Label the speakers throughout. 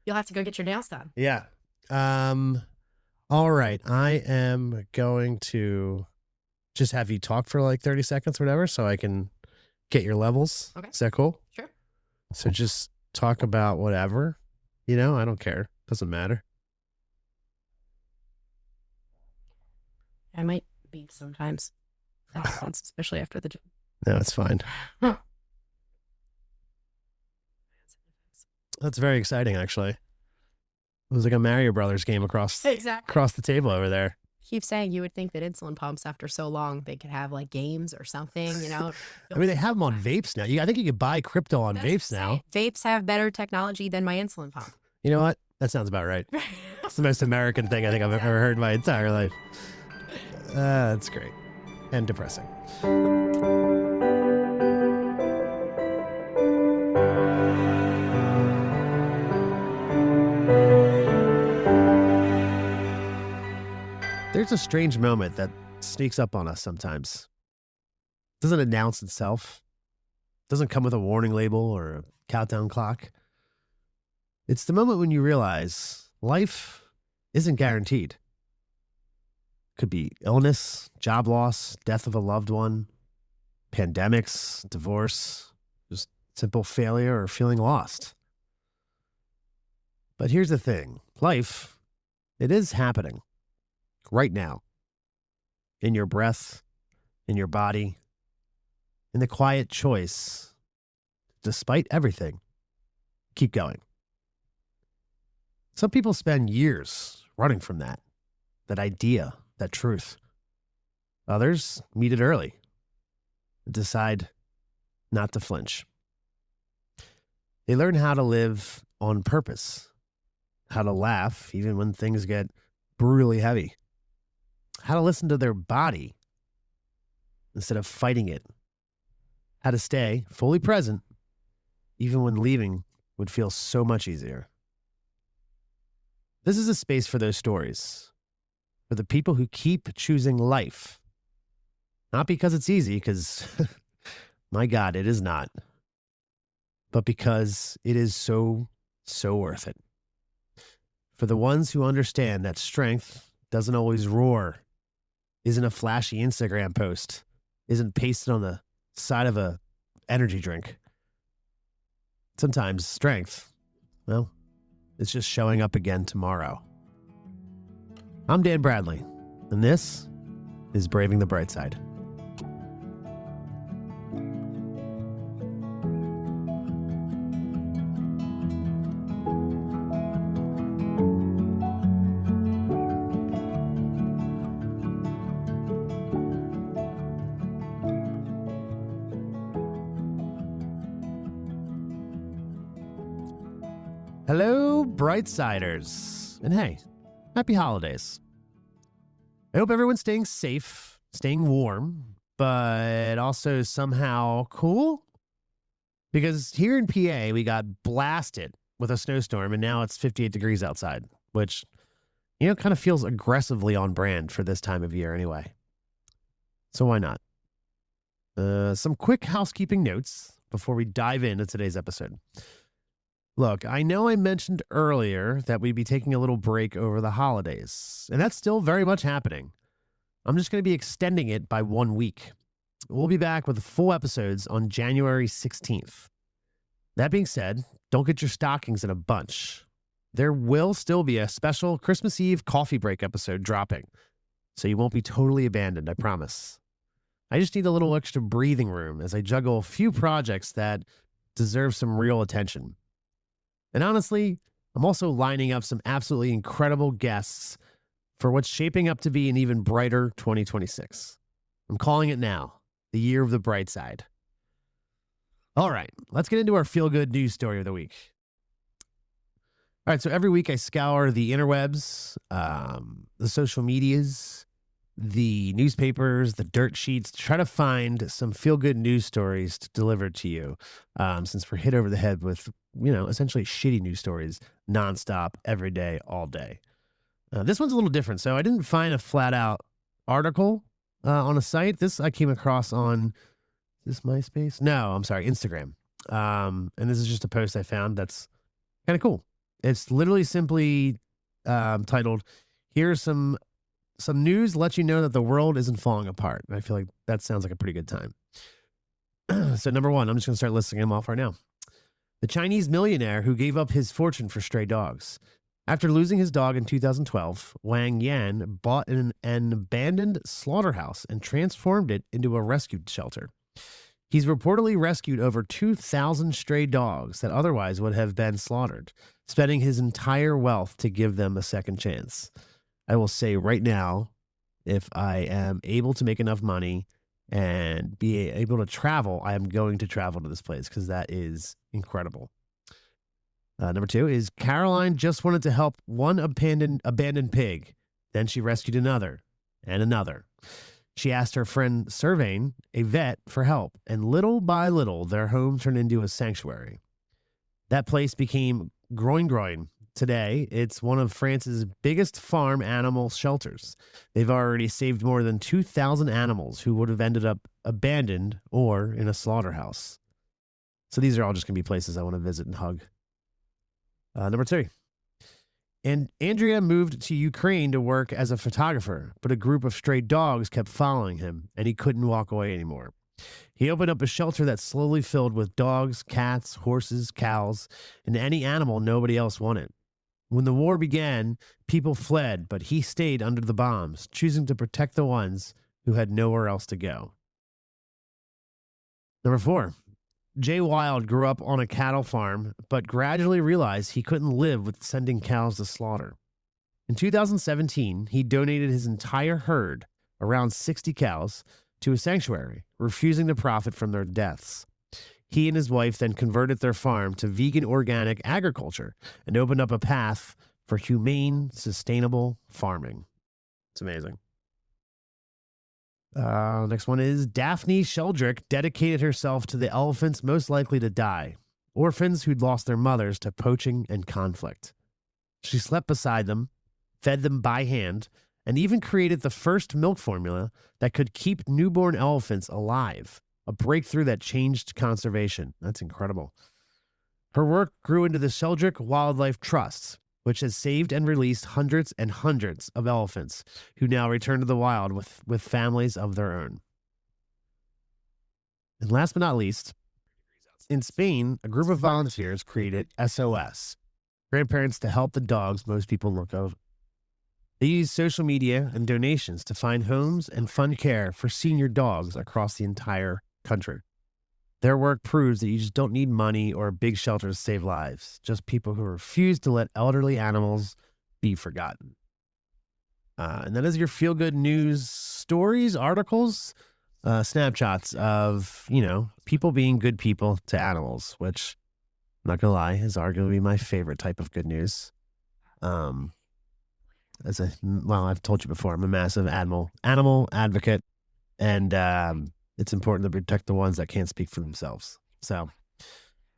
Speaker 1: You'll have to go get your nails done.
Speaker 2: Yeah. All right. I am going to just have you talk for like 30 seconds or whatever so I can get your levels.
Speaker 1: Okay.
Speaker 2: Is that cool?
Speaker 1: Sure.
Speaker 2: So just talk about whatever. I don't care. Doesn't matter.
Speaker 1: I might be sometimes. That happens, especially after the gym.
Speaker 2: No, it's fine. That's very exciting, actually. It was like a Mario Brothers game across the table over there.
Speaker 1: Keep saying you would think that insulin pumps after so long they could have like games or something,
Speaker 2: I mean, they have them on vapes now. I think you could buy crypto on vapes now.
Speaker 1: Vapes have better technology than my insulin pump.
Speaker 2: You know what? That sounds about right. It's the most American thing I think I've ever heard in my entire life. That's great. And depressing. There's a strange moment that sneaks up on us sometimes. It doesn't announce itself. It doesn't come with a warning label or a countdown clock. It's the moment when you realize life isn't guaranteed. Could be illness, job loss, death of a loved one, pandemics, divorce, just simple failure or feeling lost. But here's the thing. Life, it is happening right now. In your breath, in your body, in the quiet choice, despite everything, keep going. Some people spend years running from that idea, that truth. Others meet it early and decide not to flinch. They learn how to live on purpose, how to laugh even when things get brutally heavy, how to listen to their body instead of fighting it, how to stay fully present even when leaving would feel so much easier. This is a space for those stories, for the people who keep choosing life. Not because it's easy, because, my God, it is not. But because it is so, so worth it. For the ones who understand that strength doesn't always roar, isn't a flashy Instagram post, isn't pasted on the side of a energy drink. Sometimes strength, well, it's just showing up again tomorrow. I'm Dan Bradley, and this is Braving the Brightside. Hello, Brightsiders. And hey, happy holidays. I hope everyone's staying safe, staying warm, but also somehow cool. Because here in PA, we got blasted with a snowstorm, and now it's 58 degrees outside, which, kind of feels aggressively on brand for this time of year anyway. So why not? Some quick housekeeping notes before we dive into today's episode. Look, I know I mentioned earlier that we'd be taking a little break over the holidays, and that's still very much happening. I'm just going to be extending it by 1 week. We'll be back with full episodes on January 16th. That being said, don't get your stockings in a bunch. There will still be a special Christmas Eve coffee break episode dropping, so you won't be totally abandoned, I promise. I just need a little extra breathing room as I juggle a few projects that deserve some real attention. And honestly, I'm also lining up some absolutely incredible guests for what's shaping up to be an even brighter 2026. I'm calling it now, the year of the bright side. All right, let's get into our feel-good news story of the week. All right, so every week I scour the interwebs, the social medias, the newspapers, the dirt sheets, to try to find some feel-good news stories to deliver to you, since we're hit over the head with, essentially shitty news stories nonstop, every day, all day. This one's a little different. So I didn't find a flat-out article on a site. This I came across on, is this MySpace? No, I'm sorry, Instagram. And this is just a post I found that's kind of cool. It's literally simply titled, "Here's some news to let you know that the world isn't falling apart." And I feel like that sounds like a pretty good time. So number one, I'm just going to start listing them off right now. The Chinese millionaire who gave up his fortune for stray dogs. After losing his dog in 2012, Wang Yan bought an abandoned slaughterhouse and transformed it into a rescue shelter. He's reportedly rescued over 2,000 stray dogs that otherwise would have been slaughtered, spending his entire wealth to give them a second chance. I will say right now, if I am able to make enough money and be able to travel, I am going to travel to this place because that is incredible. Number two is Caroline just wanted to help one abandoned pig. Then she rescued another and another. She asked her friend Servain, a vet, for help, and little by little, their home turned into a sanctuary. That place became Groin. Today, it's one of France's biggest farm animal shelters. They've already saved more than 2,000 animals who would have ended up abandoned or in a slaughterhouse. So these are all just going to be places I want to visit and hug. Number two. And Andrea moved to Ukraine to work as a photographer, but a group of stray dogs kept following him, and he couldn't walk away anymore. He opened up a shelter that slowly filled with dogs, cats, horses, cows, and any animal nobody else wanted. When the war began, people fled, but he stayed under the bombs, choosing to protect the ones who had nowhere else to go. Number four. Jay Wild grew up on a cattle farm, but gradually realized he couldn't live with sending cows to slaughter. In 2017, he donated his entire herd, around 60 cows, to a sanctuary, refusing to profit from their deaths. He and his wife then converted their farm to vegan organic agriculture and opened up a path for humane, sustainable farming. It's amazing. Next one is Daphne Sheldrick dedicated herself to the elephants most likely to die, orphans who'd lost their mothers to poaching and conflict. She slept beside them, fed them by hand, and even created the first milk formula that could keep newborn elephants alive, a breakthrough that changed conservation. That's incredible. Her work grew into the Sheldrick Wildlife Trust, which has saved and released hundreds and hundreds of elephants who now return to the wild with families of their own. And last but not least, in Spain, a group of volunteers created SOS, grandparents to help the dogs most people look over. They use social media and donations to find homes and fund care for senior dogs across the entire country. Their work proves that you just don't need money or a big shelter to save lives, just people who refuse to let elderly animals be forgotten. And that is your feel-good news stories, articles, snapshots of, people being good people to animals, which, I'm not going to lie, is arguably my favorite type of good news. I've told you before, I'm a massive animal advocate, and it's important to protect the ones that can't speak for themselves. So,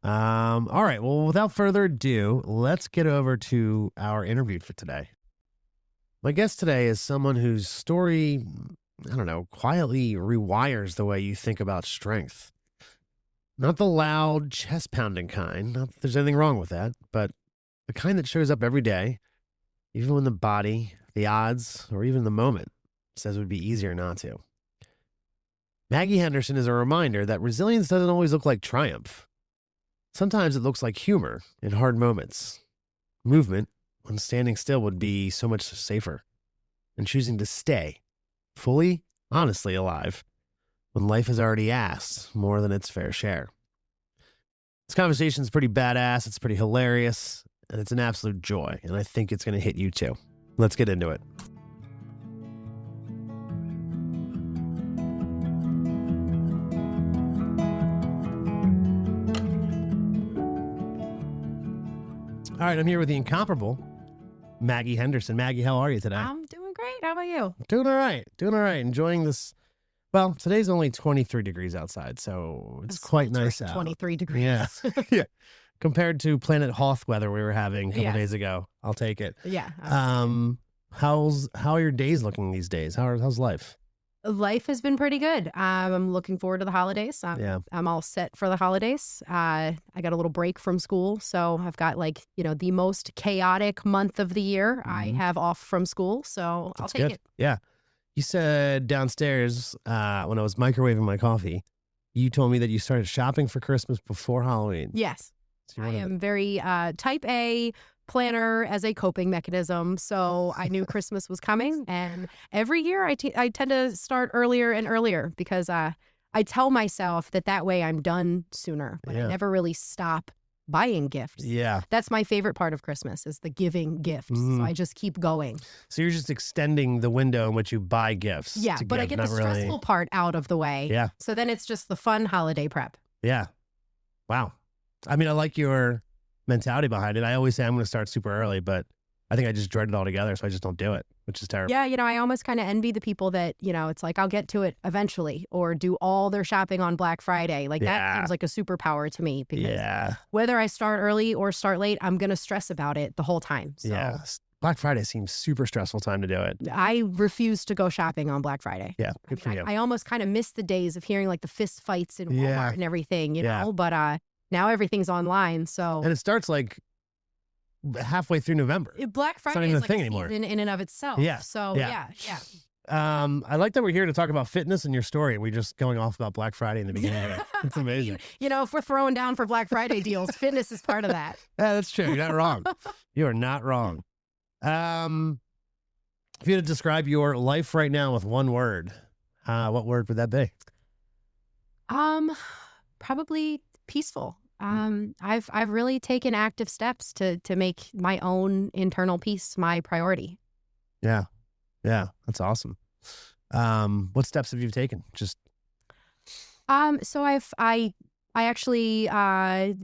Speaker 2: all right. Well, without further ado, let's get over to our interview for today. My guest today is someone whose story, quietly rewires the way you think about strength. Not the loud, chest-pounding kind. Not that there's anything wrong with that, but the kind that shows up every day, even when the body, the odds, or even the moment says it would be easier not to. Maggie Henderson is a reminder that resilience doesn't always look like triumph. Sometimes it looks like humor in hard moments, movement when standing still would be so much safer, and choosing to stay fully, honestly alive when life has already asked more than its fair share. This conversation is pretty badass, it's pretty hilarious, and it's an absolute joy, and I think it's going to hit you too. Let's get into it. All right, I'm here with the incomparable Maggie Henderson. Maggie, how are you today?
Speaker 1: I'm doing great. How about you?
Speaker 2: Doing all right. Enjoying this. Well, today's only 23 degrees outside, so it's quite nice out.
Speaker 1: 23 degrees.
Speaker 2: Yeah. Yeah. Compared to Planet Hoth weather we were having a couple days ago. I'll take it.
Speaker 1: Yeah.
Speaker 2: How are your days looking these days? How's life?
Speaker 1: Life has been pretty good. I'm looking forward to the holidays.
Speaker 2: Yeah.
Speaker 1: I'm all set for the holidays. I got a little break from school, so I've got the most chaotic month of the year. I
Speaker 2: Mhm.
Speaker 1: have off from school, so I'll
Speaker 2: That's
Speaker 1: take
Speaker 2: good.
Speaker 1: it.
Speaker 2: Yeah. You said downstairs when I was microwaving my coffee, you told me that you started shopping for Christmas before Halloween.
Speaker 1: Yes.
Speaker 2: So you're
Speaker 1: I
Speaker 2: one of the
Speaker 1: am very type A planner as a coping mechanism. So I knew Christmas was coming. And every year I tend to start earlier and earlier because I tell myself that way I'm done sooner, but I
Speaker 2: Yeah.
Speaker 1: never really stop buying gifts.
Speaker 2: Yeah.
Speaker 1: That's my favorite part of Christmas is the giving gifts. So I just keep going.
Speaker 2: So you're just extending the window in which you buy gifts.
Speaker 1: Yeah,
Speaker 2: to
Speaker 1: but I
Speaker 2: give,
Speaker 1: get the
Speaker 2: not really.
Speaker 1: stressful part out of the way.
Speaker 2: Yeah.
Speaker 1: So then it's just the fun holiday prep.
Speaker 2: Yeah. Wow. I mean, I like your mentality behind it. I always say I'm going to start super early, but I think I just dread it all together, so I just don't do it, which is terrible.
Speaker 1: Yeah, I almost kind of envy the people that, it's like, I'll get to it eventually or do all their shopping on Black Friday. Like that seems like a superpower to me because whether I start early or start late, I'm going to stress about it the whole time. So
Speaker 2: Yeah. Black Friday seems super stressful time to do it.
Speaker 1: I refuse to go shopping on Black Friday.
Speaker 2: Yeah, good for you.
Speaker 1: I almost kind of miss the days of hearing like the fist fights in Walmart and everything, you know, but now everything's online. So
Speaker 2: and it starts like halfway through November.
Speaker 1: Black Friday
Speaker 2: not even
Speaker 1: is
Speaker 2: a
Speaker 1: like
Speaker 2: thing
Speaker 1: a
Speaker 2: anymore.
Speaker 1: season in and of itself.
Speaker 2: Yeah.
Speaker 1: So
Speaker 2: Yeah.
Speaker 1: yeah.
Speaker 2: I like that we're here to talk about fitness and your story. We're just going off about Black Friday in the beginning. Of it. It's amazing.
Speaker 1: If we're throwing down for Black Friday deals, fitness is part of that.
Speaker 2: Yeah, that's true. You're not wrong. You are not wrong. If you had to describe your life right now with one word, what word would that be?
Speaker 1: Probably peaceful. I've really taken active steps to make my own internal peace my priority.
Speaker 2: Yeah. Yeah. That's awesome. What steps have you taken? Just
Speaker 1: So I actually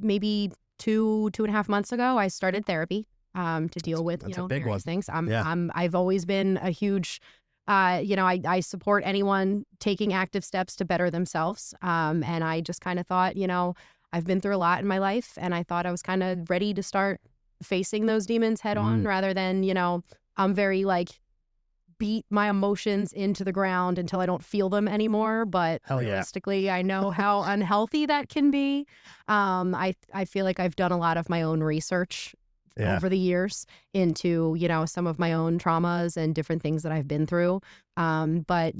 Speaker 1: maybe 2.5 months ago I started therapy to deal with
Speaker 2: that's a big
Speaker 1: various
Speaker 2: one.
Speaker 1: things.
Speaker 2: Yeah.
Speaker 1: I've always been a huge I support anyone taking active steps to better themselves. And I just kind of thought, I've been through a lot in my life and I thought I was kind of ready to start facing those demons head on rather than, I'm very like beat my emotions into the ground until I don't feel them anymore. But realistically, I know how unhealthy that can be. I feel like I've done a lot of my own research over the years into, some of my own traumas and different things that I've been through. But,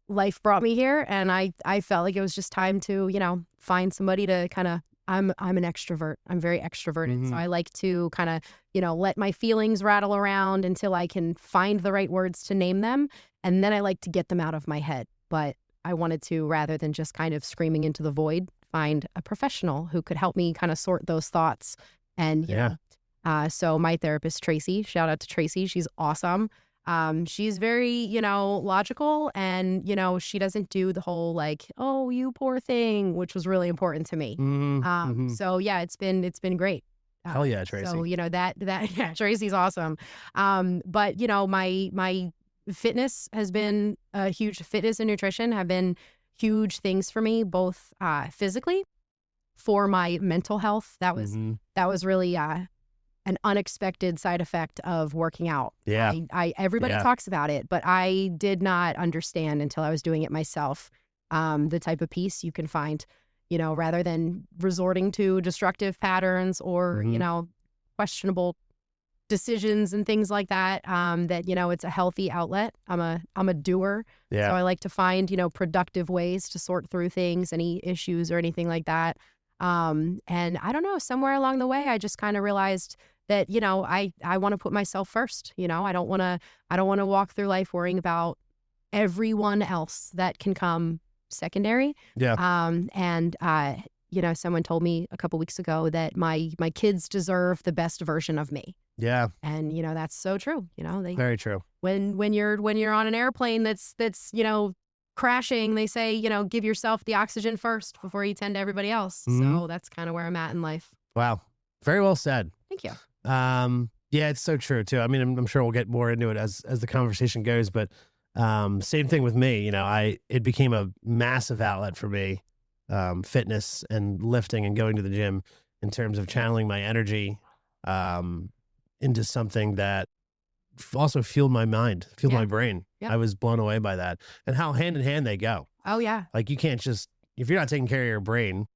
Speaker 1: life brought me here and I felt like it was just time to, find somebody to kind of, I'm an extrovert. I'm very extroverted. So I like to kind of, let my feelings rattle around until I can find the right words to name them. And then I like to get them out of my head. But I wanted to, rather than just kind of screaming into the void, find a professional who could help me kind of sort those thoughts. And, so my therapist, Tracy, shout out to Tracy. She's awesome. She's very, logical and, she doesn't do the whole like, oh, you poor thing, which was really important to me. So yeah, it's been great.
Speaker 2: Hell yeah, Tracy.
Speaker 1: So, yeah, Tracy's awesome. But my fitness has been a huge fitness and nutrition have been huge things for me, both physically for my mental health. That was really an unexpected side effect of working out.
Speaker 2: Yeah.
Speaker 1: Everybody talks about it, but I did not understand until I was doing it myself, the type of peace you can find, rather than resorting to destructive patterns or, questionable decisions and things like that, that, it's a healthy outlet. I'm a doer.
Speaker 2: Yeah.
Speaker 1: So I like to find, productive ways to sort through things, any issues or anything like that. And I don't know, somewhere along the way, I just kind of realized that, I want to put myself first. I don't want to walk through life worrying about everyone else. That can come secondary.
Speaker 2: Yeah.
Speaker 1: And someone told me a couple weeks ago that my kids deserve the best version of me.
Speaker 2: Yeah.
Speaker 1: And, that's so true. They
Speaker 2: Very true.
Speaker 1: When you're on an airplane that's crashing, they say, give yourself the oxygen first before you tend to everybody else. So that's kind of where I'm at in life.
Speaker 2: Wow. Very well said.
Speaker 1: Thank you.
Speaker 2: Yeah, it's so true too. I mean, I'm sure we'll get more into it as the conversation goes, but same thing with me. It became a massive outlet for me, fitness and lifting and going to the gym in terms of channeling my energy into something that also fueled my mind, fueled
Speaker 1: Yeah.
Speaker 2: my brain.
Speaker 1: Yep.
Speaker 2: I was blown away by that, and how hand in hand they go.
Speaker 1: Oh yeah.
Speaker 2: Like you can't just, if you're not taking care of your brain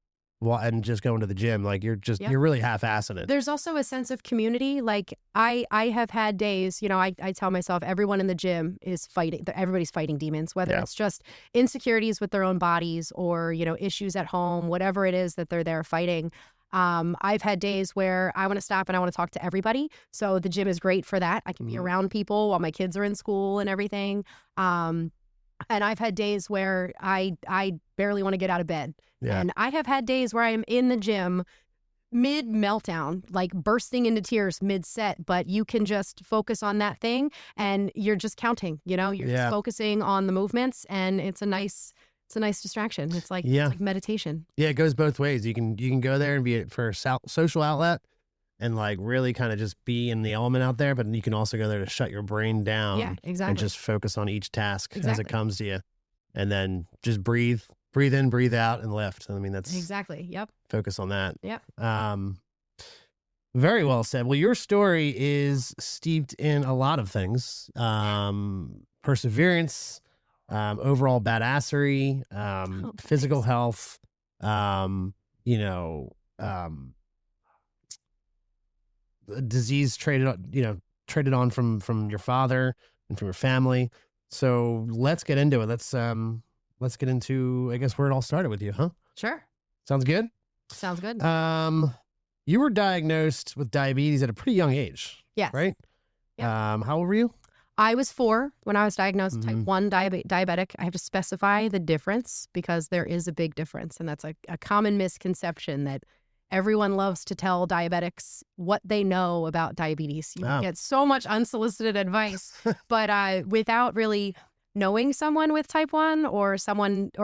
Speaker 2: and just going to the gym, like you're really half-assing it.
Speaker 1: There's also a sense of community. Like I have had days, I tell myself everyone in the gym is fighting. Everybody's fighting demons, whether it's just insecurities with their own bodies or, issues at home, whatever it is that they're there fighting. I've had days where I want to stop and I want to talk to everybody. So the gym is great for that. I can be around people while my kids are in school and everything. And I've had days where I barely want to get out of bed.
Speaker 2: Yeah.
Speaker 1: And I have had days where I'm in the gym mid meltdown, like bursting into tears mid set, but you can just focus on that thing and you're just counting, you're just focusing on the movements, and it's a nice distraction. It's like meditation.
Speaker 2: Yeah, it goes both ways. You can go there and be it for a social outlet and like really kind of just be in the element out there, but you can also go there to shut your brain down.
Speaker 1: Yeah, exactly.
Speaker 2: And just focus on each task as it comes to you, and then just breathe in, breathe out, and lift. I mean, that's
Speaker 1: exactly. Yep.
Speaker 2: Focus on that.
Speaker 1: Yep.
Speaker 2: Very well said. Well, your story is steeped in a lot of things. Perseverance, overall badassery, physical health, disease traded on from your father and from your family. So let's get into it. Let's get into, I guess, where it all started with you, huh?
Speaker 1: Sure.
Speaker 2: Sounds good?
Speaker 1: Sounds good.
Speaker 2: You were diagnosed with diabetes at a pretty young age.
Speaker 1: Yes.
Speaker 2: Right?
Speaker 1: Yep.
Speaker 2: How old were you?
Speaker 1: I was 4 when I was diagnosed type 1 diabetic. I have to specify the difference because there is a big difference. And that's a common misconception that everyone loves to tell diabetics what they know about diabetes. You get so much unsolicited advice, but without really knowing someone with type 1 or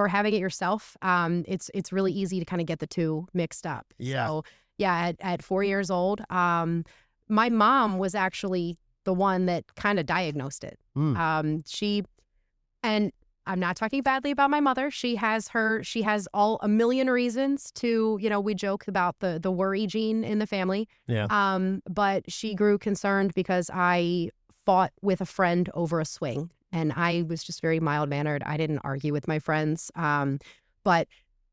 Speaker 1: having it yourself, it's really easy to kind of get the two mixed up.
Speaker 2: Yeah.
Speaker 1: So at 4 years old, my mom was actually the one that kind of diagnosed it. And I'm not talking badly about my mother. She has a million reasons to, we joke about the worry gene in the family.
Speaker 2: Yeah.
Speaker 1: But she grew concerned because I fought with a friend over a swing. And I was just very mild-mannered. I didn't argue with my friends. But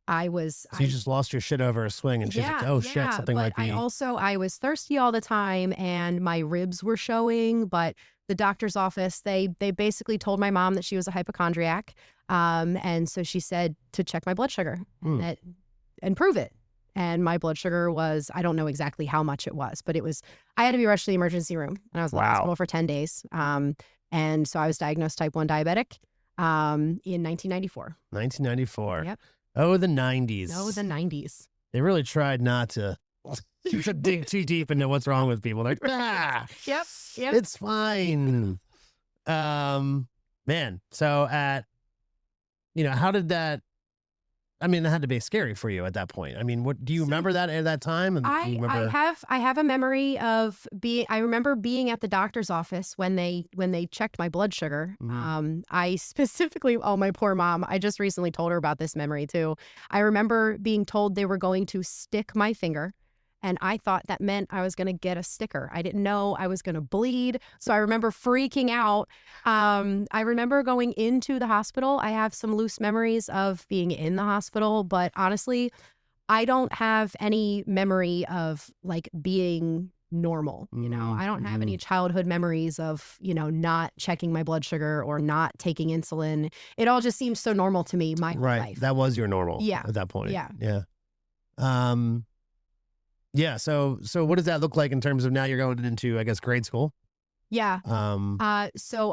Speaker 1: I was...
Speaker 2: So you just lost your shit over a swing, and she's like, oh, shit, something might be...
Speaker 1: I was thirsty all the time, and my ribs were showing. But the doctor's office, they basically told my mom that she was a hypochondriac. And so she said to check my blood sugar and prove it. And my blood sugar was, I don't know exactly how much it was, but I had to be rushed to the emergency room. And I was in the hospital for 10 days. And so I was diagnosed type 1 diabetic in 1994.
Speaker 2: 1994.
Speaker 1: Yep.
Speaker 2: Oh, the 90s.
Speaker 1: Oh, the 90s.
Speaker 2: They really tried not to dig too deep into what's wrong with people. They're like,
Speaker 1: Yep.
Speaker 2: It's fine. Man, so how did that... I mean, it had to be scary for you at that point. I mean, what do you remember that at that time? And
Speaker 1: I have a memory of I remember being at the doctor's office when they checked my blood sugar. I specifically, my poor mom, I just recently told her about this memory too. I remember being told they were going to stick my finger. And I thought that meant I was going to get a sticker. I didn't know I was going to bleed. So I remember freaking out. I remember going into the hospital. I have some loose memories of being in the hospital. But honestly, I don't have any memory of like being normal. I don't have any childhood memories of, not checking my blood sugar or not taking insulin. It all just seems so normal to me my whole life.
Speaker 2: That was your normal at that point.
Speaker 1: Yeah.
Speaker 2: Yeah. So what does that look like in terms of now you're going into, I guess, grade school?
Speaker 1: Yeah. So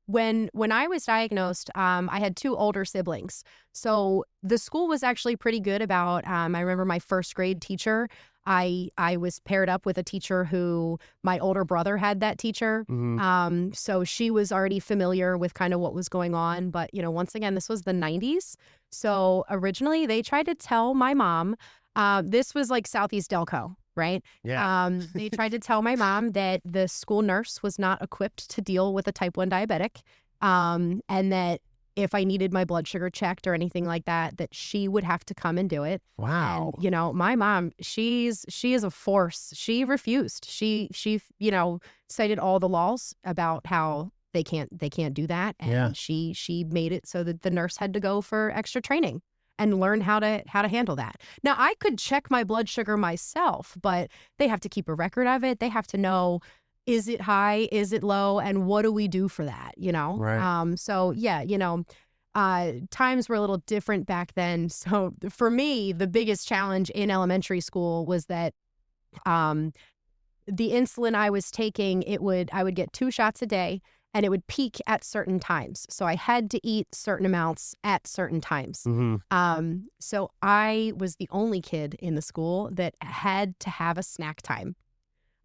Speaker 1: when I was diagnosed, I had 2 older siblings. So the school was actually pretty good about, I remember my first grade teacher, I was paired up with a teacher who my older brother had that teacher. So she was already familiar with kind of what was going on. But, once again, this was the 90s. So originally they tried to tell my mom, this was like Southeast Delco, right?
Speaker 2: Yeah.
Speaker 1: They tried to tell my mom that the school nurse was not equipped to deal with a type 1 diabetic, and that if I needed my blood sugar checked or anything like that, that she would have to come and do it.
Speaker 2: Wow.
Speaker 1: And, my mom, she is a force. She refused. She cited all the laws about how they can't do that. And she made it so that the nurse had to go for extra training and learn how to handle that. Now, I could check my blood sugar myself, but they have to keep a record of it. They have to know, is it high? Is it low? And what do we do for that?
Speaker 2: Right.
Speaker 1: So yeah, times were a little different back then. So for me, the biggest challenge in elementary school was that the insulin I was taking, I would get 2 shots a day, and it would peak at certain times. So I had to eat certain amounts at certain times.
Speaker 2: Mm-hmm.
Speaker 1: So I was the only kid in the school that had to have a snack time.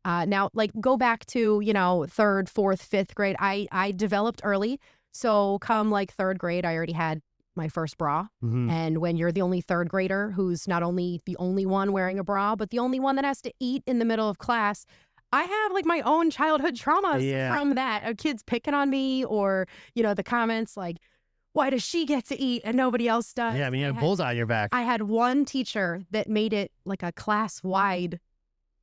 Speaker 1: Now, like, go back to, 3rd, 4th, 5th grade. I developed early. So come like 3rd grade, I already had my first bra.
Speaker 2: Mm-hmm.
Speaker 1: And when you're the only 3rd grader who's not only the only one wearing a bra, but the only one that has to eat in the middle of class, I have like my own childhood traumas from that. Kids picking on me, or, the comments like, why does she get to eat and nobody else does?
Speaker 2: Yeah, I mean, you have bullseye on your back.
Speaker 1: I had one teacher that made it like a class-wide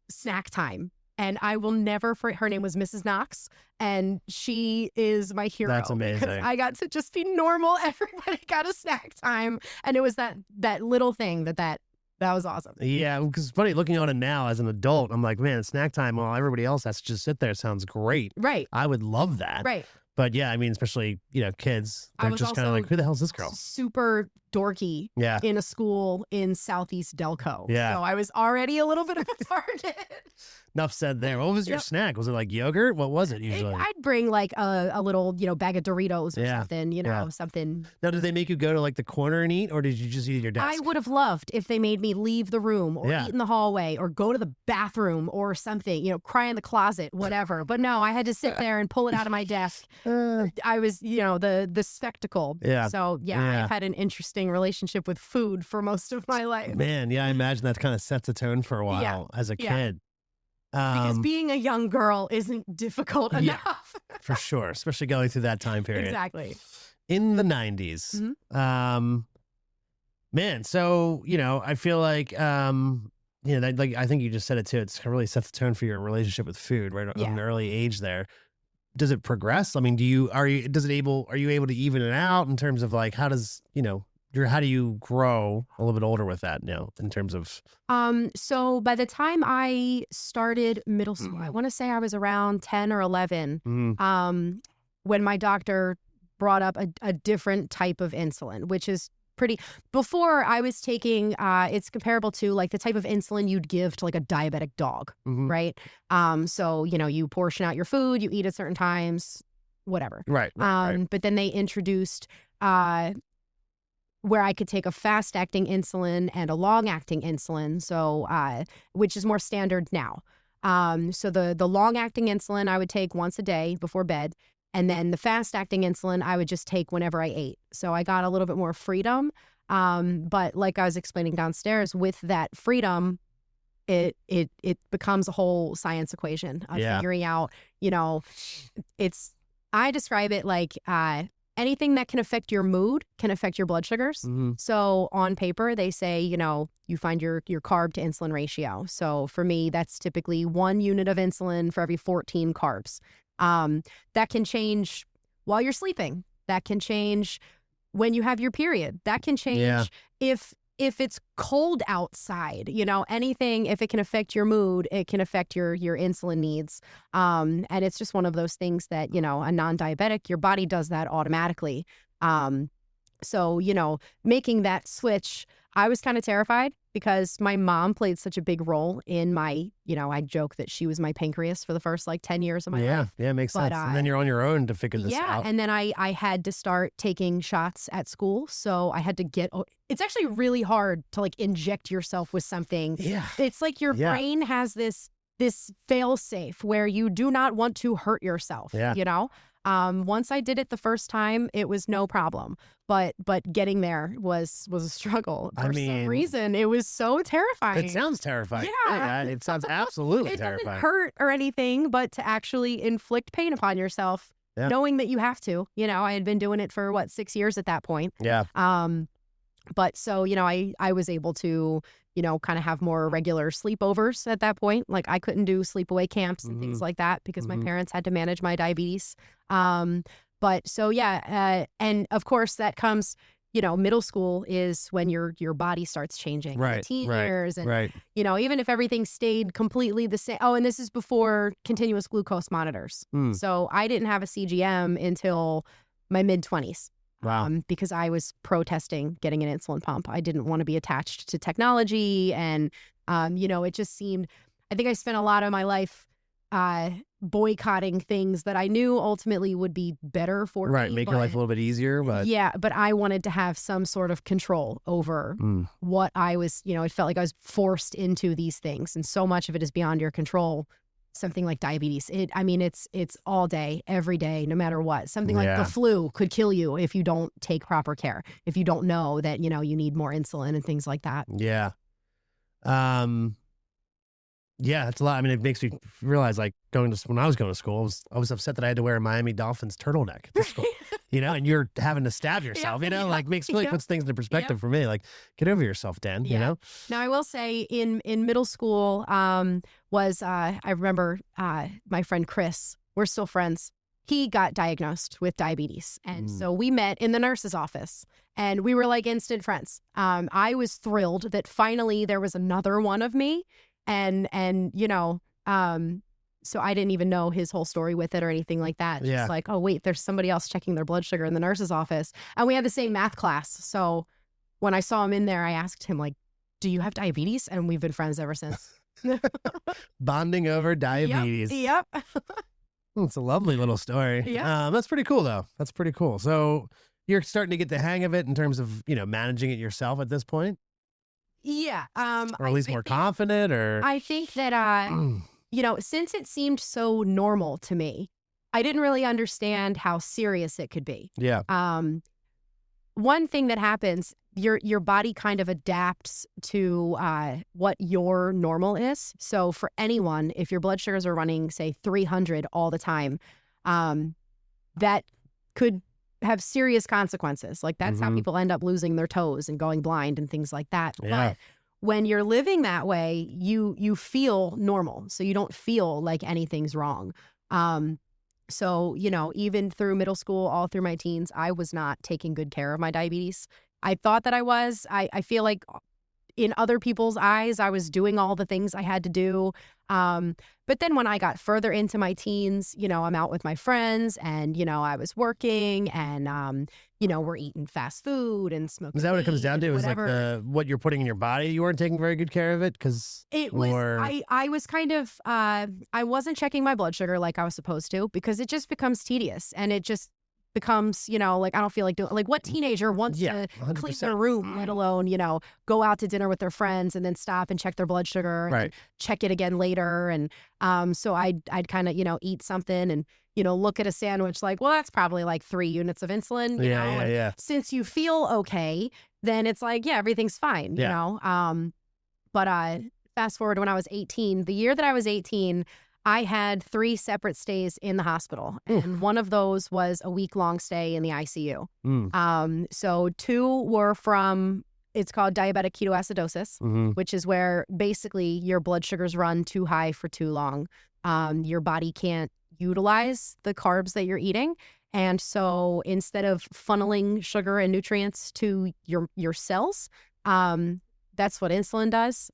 Speaker 1: snack time. And I will never forget, her name was Mrs. Knox, and she is my hero.
Speaker 2: That's amazing.
Speaker 1: I got to just be normal. Everybody got a snack time. And it was that little thing that was awesome.
Speaker 2: Yeah, because it's funny, looking on it now as an adult, I'm like, man, snack time while everybody else has to just sit there sounds great.
Speaker 1: Right.
Speaker 2: I would love that.
Speaker 1: Right.
Speaker 2: But yeah, I mean, especially, kids, they're just kind of like, who the hell is this girl?
Speaker 1: Super dorky in a school in Southeast Delco.
Speaker 2: Yeah.
Speaker 1: So I was already a little bit of a target.
Speaker 2: Enough said there. What was your snack? Was it like yogurt? What was it usually?
Speaker 1: I'd bring like a little, bag of Doritos or something, something.
Speaker 2: Now, did they make you go to like the corner and eat, or did you just eat at your desk?
Speaker 1: I would have loved if they made me leave the room or eat in the hallway or go to the bathroom or something, cry in the closet, whatever. But no, I had to sit there and pull it out of my desk. I was, the spectacle.
Speaker 2: Yeah.
Speaker 1: So I've had an interesting relationship with food for most of my life.
Speaker 2: Man, yeah, I imagine that kind of sets the tone for a while as a kid.
Speaker 1: Because being a young girl isn't difficult enough.
Speaker 2: For sure, especially going through that time period.
Speaker 1: Exactly.
Speaker 2: In the 90s.
Speaker 1: Mm-hmm.
Speaker 2: Man, so, I feel like, that, I think you just said it too. It really sets the tone for your relationship with food, right? At an early age there. Does it progress? I mean, are you able to even it out in terms of like, how do you grow a little bit older with that now in terms of?
Speaker 1: So by the time I started middle school, I want to say I was around 10 or 11, when my doctor brought up a different type of insulin, which is before I was taking, it's comparable to like the type of insulin you'd give to like a diabetic dog, right? So, you portion out your food, you eat at certain times, whatever.
Speaker 2: Right.
Speaker 1: But then they introduced, where I could take a fast-acting insulin and a long-acting insulin, so which is more standard now. So the long-acting insulin I would take once a day before bed, and then the fast-acting insulin I would just take whenever I ate. So I got a little bit more freedom. But like I was explaining downstairs, with that freedom, it becomes a whole science equation of figuring out, I describe it like anything that can affect your mood can affect your blood sugars. So on paper, they say, you find your carb to insulin ratio. So for me, that's typically 1 unit of insulin for every 14 carbs. That can change while you're sleeping. That can change when you have your period. That can change if it's cold outside, anything, if it can affect your mood, it can affect your insulin needs. And it's just one of those things that, a non-diabetic, your body does that automatically. So, making that switch, I was kind of terrified because my mom played such a big role in my, I joke that she was my pancreas for the first 10 years of my life.
Speaker 2: Yeah, makes sense. And then you're on your own to figure this out.
Speaker 1: And then I had to start taking shots at school. So I had to it's actually really hard to inject yourself with something.
Speaker 2: Yeah.
Speaker 1: It's like your brain has this fail safe where you do not want to hurt yourself, Once I did it the first time, it was no problem. But getting there was a struggle. For some reason, it was so terrifying.
Speaker 2: It sounds terrifying.
Speaker 1: Yeah.
Speaker 2: It sounds absolutely terrifying.
Speaker 1: It doesn't hurt or anything, but to actually inflict pain upon yourself, knowing that you have to. I had been doing it for 6 years at that point.
Speaker 2: Yeah.
Speaker 1: But so, I was able to, kind of have more regular sleepovers at that point. Like I couldn't do sleepaway camps and things like that because my parents had to manage my diabetes. But so, and of course that comes, middle school is when your body starts changing.
Speaker 2: Right.
Speaker 1: The teen years. And,
Speaker 2: Right.
Speaker 1: even if everything stayed completely the same. Oh, and this is before continuous glucose monitors. So I didn't have a CGM until my mid-20s.
Speaker 2: Wow.
Speaker 1: Because I was protesting getting an insulin pump. I didn't want to be attached to technology. And, it just seemed, I think I spent a lot of my life boycotting things that I knew ultimately would be better for me.
Speaker 2: Right. Make your life a little bit easier. But
Speaker 1: yeah, but I wanted to have some sort of control over what I was, it felt like I was forced into these things. And so much of it is beyond your control. Something like diabetes, it's all day, every day, no matter what. Something like the flu could kill you if you don't take proper care, if you don't know that, you need more insulin and things like that.
Speaker 2: Yeah. Yeah, it's a lot. It makes me realize, like, when I was going to school, I was upset that I had to wear a Miami Dolphins turtleneck to school, and you're having to stab yourself, puts things into perspective for me. Like, get over yourself, Dan,
Speaker 1: Now, I will say in middle school, I remember my friend Chris, we're still friends. He got diagnosed with diabetes. And so we met in the nurse's office and we were like instant friends. I was thrilled that finally there was another one of me. And so I didn't even know his whole story with it or anything like that.
Speaker 2: Yeah.
Speaker 1: Just like, oh, wait, there's somebody else checking their blood sugar in the nurse's office. And we had the same math class. So when I saw him in there, I asked him, like, do you have diabetes? And we've been friends ever since.
Speaker 2: Bonding over diabetes.
Speaker 1: Yep.
Speaker 2: It's a lovely little story.
Speaker 1: Yeah.
Speaker 2: That's pretty cool, though. That's pretty cool. So you're starting to get the hang of it in terms of, managing it yourself at this point?
Speaker 1: Yeah.
Speaker 2: Or at least more confident, or?
Speaker 1: I think that, since it seemed so normal to me, I didn't really understand how serious it could be.
Speaker 2: Yeah.
Speaker 1: One thing that happens, your body kind of adapts to what your normal is. So for anyone, if your blood sugars are running, say, 300 all the time, that could have serious consequences. Like that's how people end up losing their toes and going blind and things like that.
Speaker 2: Yeah.
Speaker 1: But when you're living that way, you feel normal. So you don't feel like anything's wrong. So, even through middle school, all through my teens, I was not taking good care of my diabetes. I thought that I was. I feel like in other people's eyes, I was doing all the things I had to do. But then when I got further into my teens, I'm out with my friends and, I was working and, we're eating fast food and smoking.
Speaker 2: Is that what it comes down to? It was
Speaker 1: whatever.
Speaker 2: like what you're putting in your body? You weren't taking very good care of it?
Speaker 1: It was, I was kind of, I wasn't checking my blood sugar like I was supposed to because it just becomes tedious and it just becomes, like I don't feel like doing, like what teenager wants to
Speaker 2: 100%.
Speaker 1: clean their room, let alone, go out to dinner with their friends and then stop and check their blood sugar and check it again later. And so I'd kind of, eat something and, look at a sandwich like, well, that's probably like 3 units of insulin. You know? And since you feel okay, then it's like, yeah, everything's fine, you know? But fast forward to when I was 18, the year that I was 18, I had 3 separate stays in the hospital, and one of those was a week-long stay in the ICU. So 2 were from, it's called diabetic ketoacidosis, which is where basically your blood sugars run too high for too long. Your body can't utilize the carbs that you're eating. And so instead of funneling sugar and nutrients to your cells, that's what insulin does.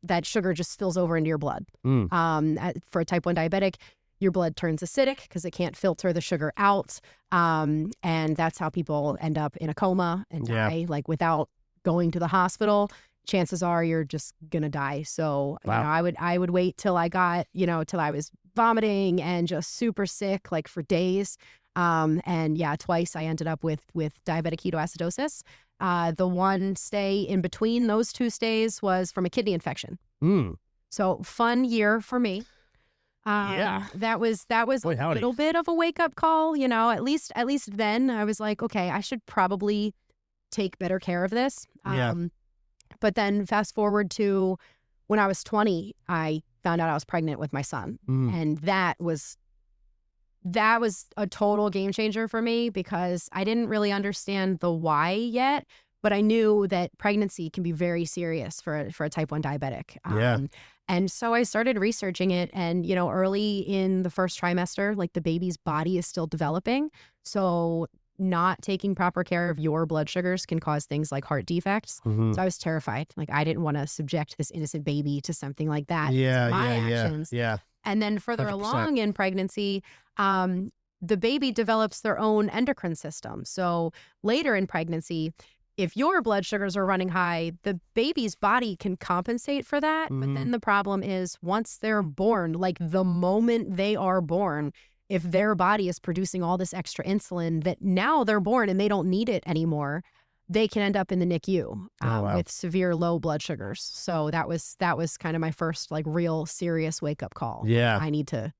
Speaker 1: That sugar just spills over into your blood. For a type 1 diabetic, your blood turns acidic because it can't filter the sugar out. And that's how people end up in a coma and die, like without going to the hospital. Chances are you're just going to die. So I would wait till I got, till I was vomiting and just super sick, like for days. And twice I ended up with diabetic ketoacidosis. The one stay in between those 2 stays was from a kidney infection. So fun year for me. That was
Speaker 2: Boy,
Speaker 1: a little bit of a wake up call. At least then I was like, okay, I should probably take better care of this. But then fast forward to when I was 20, I found out I was pregnant with my son, and that was that was a total game changer for me because I didn't really understand the why yet, but I knew that pregnancy can be very serious for a type 1 diabetic.
Speaker 2: Yeah.
Speaker 1: And so I started researching it. And, early in the first trimester, like the baby's body is still developing. So not taking proper care of your blood sugars can cause things like heart defects.
Speaker 2: Mhm.
Speaker 1: So I was terrified. Like I didn't want to subject this innocent baby to something like that.
Speaker 2: Yeah,
Speaker 1: My
Speaker 2: yeah,
Speaker 1: actions.
Speaker 2: yeah.
Speaker 1: And then further
Speaker 2: 100%.
Speaker 1: along in pregnancy, the baby develops their own endocrine system. So later in pregnancy, if your blood sugars are running high, the baby's body can compensate for that. But then the problem is once they're born, like the moment they are born, if their body is producing all this extra insulin that now they're born and they don't need it anymore, they can end up in the NICU
Speaker 2: wow.
Speaker 1: with severe low blood sugars. So that was kind of my first like real serious wake up call.
Speaker 2: Yeah.
Speaker 1: I need to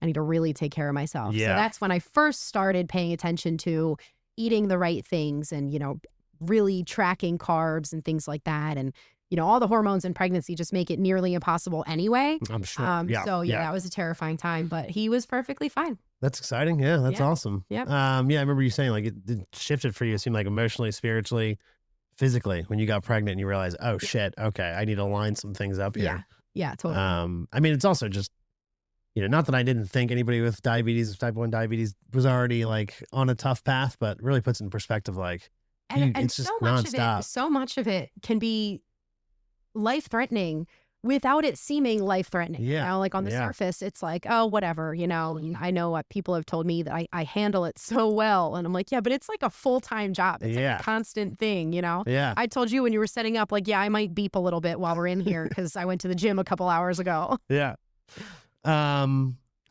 Speaker 1: really take care of myself.
Speaker 2: Yeah.
Speaker 1: So that's when I first started paying attention to eating the right things and, really tracking carbs and things like that. And, all the hormones in pregnancy just make it nearly impossible anyway.
Speaker 2: I'm sure.
Speaker 1: So that was a terrifying time, but he was perfectly fine.
Speaker 2: That's exciting. Yeah, that's awesome.
Speaker 1: Yep.
Speaker 2: Yeah, I remember you saying like it shifted for you. It seemed like emotionally, spiritually, physically when you got pregnant and you realized, oh shit, okay, I need to line some things up here.
Speaker 1: Yeah, totally.
Speaker 2: I mean, it's also just, not that I didn't think anybody with diabetes, type 1 diabetes was already like on a tough path, but really puts in perspective, like,
Speaker 1: and
Speaker 2: it's just
Speaker 1: so much
Speaker 2: nonstop.
Speaker 1: So much of it can be life-threatening without it seeming life-threatening.
Speaker 2: Yeah.
Speaker 1: Like on the surface, it's like, oh, whatever, I know what people have told me that I handle it so well. And I'm like, yeah, but it's like a full-time job. It's like a constant thing,
Speaker 2: Yeah.
Speaker 1: I told you when you were setting up, like, yeah, I might beep a little bit while we're in here because I went to the gym a couple hours ago.
Speaker 2: Yeah. I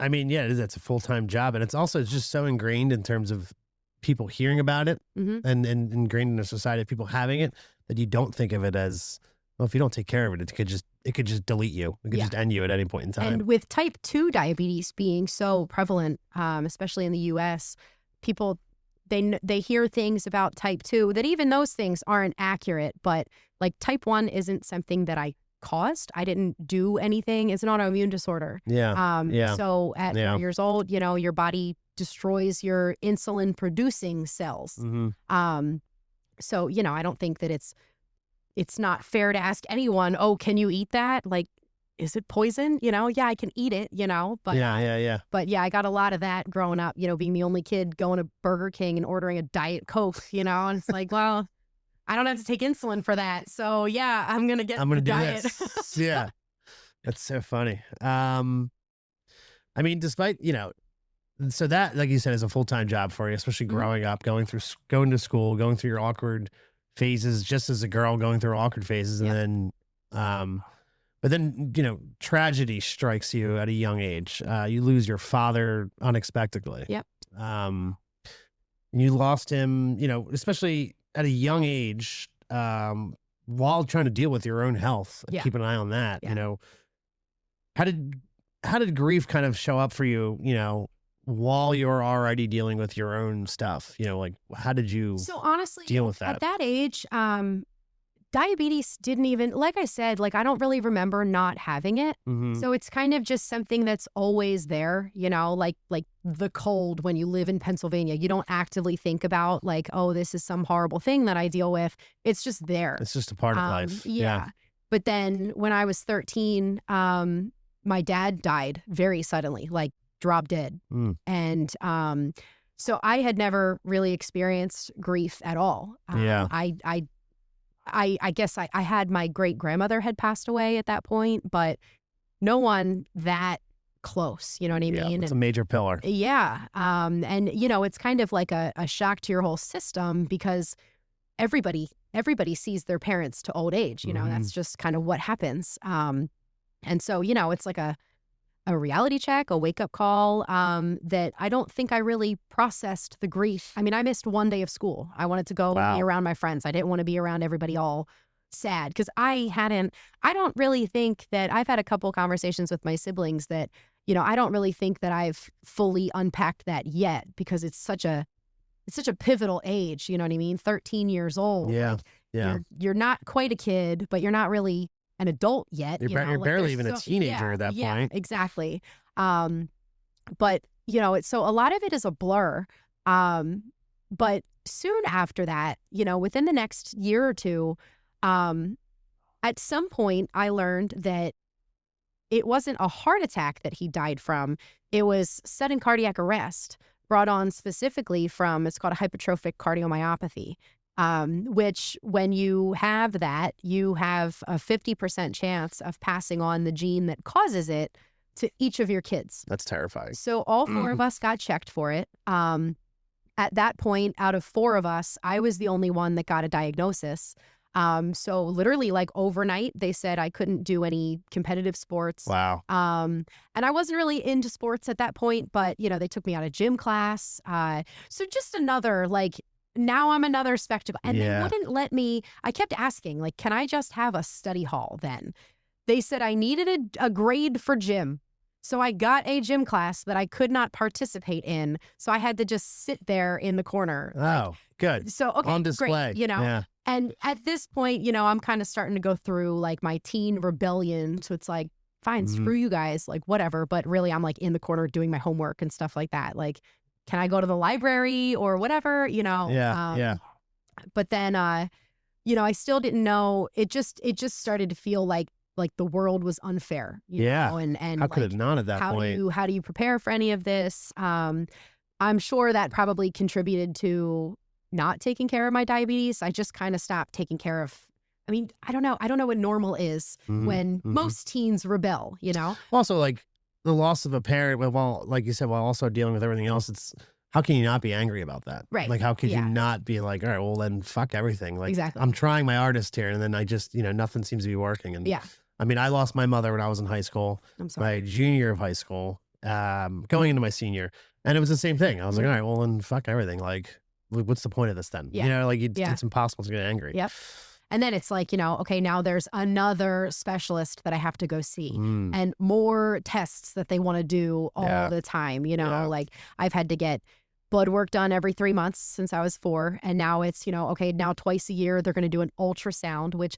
Speaker 2: mean, that's a full-time job. And it's just so ingrained in terms of people hearing about it and ingrained in the society of people having it that you don't think of it as, well, if you don't take care of it, it could just delete you. It could just end you at any point in time.
Speaker 1: And with type 2 diabetes being so prevalent, especially in the US, people, they hear things about type 2 that even those things aren't accurate. But like type 1 isn't something that I caused. I didn't do anything. It's an autoimmune disorder.
Speaker 2: Yeah.
Speaker 1: So at 4 years old, your body destroys your insulin producing cells. So, I don't think that it's not fair to ask anyone, oh, can you eat that? Like, is it poison? Yeah, I can eat it, but But I got a lot of that growing up, being the only kid going to Burger King and ordering a Diet Coke, and it's like, well, I don't have to take insulin for that. So I'm going to get the diet.
Speaker 2: This. Yeah. That's so funny. I mean, despite, so that, like you said, is a full-time job for you, especially growing up, going to school, going through your awkward phases, just as a girl going through awkward phases. And then, but then, tragedy strikes you at a young age. You lose your father unexpectedly.
Speaker 1: Yep.
Speaker 2: You lost him, especially at a young age, while trying to deal with your own health. Keep an eye on that. How did grief kind of show up for you, while you're already dealing with your own stuff? Like, how did you deal with that?
Speaker 1: At that age, diabetes didn't even, like I said, like I don't really remember not having it. So it's kind of just something that's always there, like the cold when you live in Pennsylvania. You don't actively think about like, oh, this is some horrible thing that I deal with. It's just there.
Speaker 2: It's just a part of life.
Speaker 1: Yeah. But then when I was 13, my dad died very suddenly, like dropped dead. And so I had never really experienced grief at all. I guess I had my great grandmother had passed away at that point, but no one that close, you know what I mean?
Speaker 2: It's a major pillar.
Speaker 1: Yeah. And it's kind of like a shock to your whole system because everybody sees their parents to old age, that's just kind of what happens. And so, it's like a reality check, a wake-up call, that I don't think I really processed the grief. I mean, I missed one day of school. I wanted to go be around my friends. I didn't want to be around everybody all sad because I don't really think that I've had a couple conversations with my siblings that, I don't really think that I've fully unpacked that yet because it's such a pivotal age. You know what I mean? 13 years old.
Speaker 2: Yeah.
Speaker 1: Like, you're not quite a kid, but you're not really an adult yet.
Speaker 2: You're barely even a teenager at that point.
Speaker 1: Exactly. But so a lot of it is a blur. But soon after that, within the next year or two, at some point I learned that it wasn't a heart attack that he died from. It was sudden cardiac arrest brought on specifically from, it's called a hypertrophic cardiomyopathy, which when you have that, you have a 50% chance of passing on the gene that causes it to each of your kids.
Speaker 2: That's terrifying.
Speaker 1: So all four of us got checked for it. At that point, out of four of us, I was the only one that got a diagnosis. So literally like overnight, they said I couldn't do any competitive sports.
Speaker 2: Wow.
Speaker 1: And I wasn't really into sports at that point, but, they took me out of gym class. So just another, now I'm another spectacle. And they wouldn't let me, I kept asking, can I just have a study hall then? They said I needed a grade for gym. So I got a gym class that I could not participate in. So I had to just sit there in the corner.
Speaker 2: Oh, good.
Speaker 1: So, okay,
Speaker 2: on display.
Speaker 1: Great,
Speaker 2: Yeah.
Speaker 1: And at this point, I'm kind of starting to go through my teen rebellion. So it's like, fine, screw you guys, whatever. But really, I'm in the corner doing my homework and stuff like that. Can I go to the library or whatever,
Speaker 2: Yeah.
Speaker 1: But then, I still didn't know. It just started to feel like the world was unfair. You know? And
Speaker 2: how could it not at that point?
Speaker 1: How do you prepare for any of this? I'm sure that probably contributed to not taking care of my diabetes. I just kind of stopped taking care of. I mean, I don't know. I don't know what normal is when most teens rebel.
Speaker 2: Also, the loss of a parent, while like you said, while also dealing with everything else, it's how can you not be angry about that?
Speaker 1: Right.
Speaker 2: How could you not be all right, well then fuck everything.
Speaker 1: Exactly.
Speaker 2: I'm trying my hardest here, and then I just nothing seems to be working. And I mean, I lost my mother when I was in high school.
Speaker 1: I'm sorry.
Speaker 2: My junior year of high school, going into my senior, and it was the same thing. I was like, all right, well then fuck everything. What's the point of this then?
Speaker 1: Yeah.
Speaker 2: It's impossible to get angry.
Speaker 1: Yep. And then it's okay, now there's another specialist that I have to go see and more tests that they want to do all the time. I've had to get blood work done every 3 months since I was 4. And now it's, okay, now twice a year, they're going to do an ultrasound, which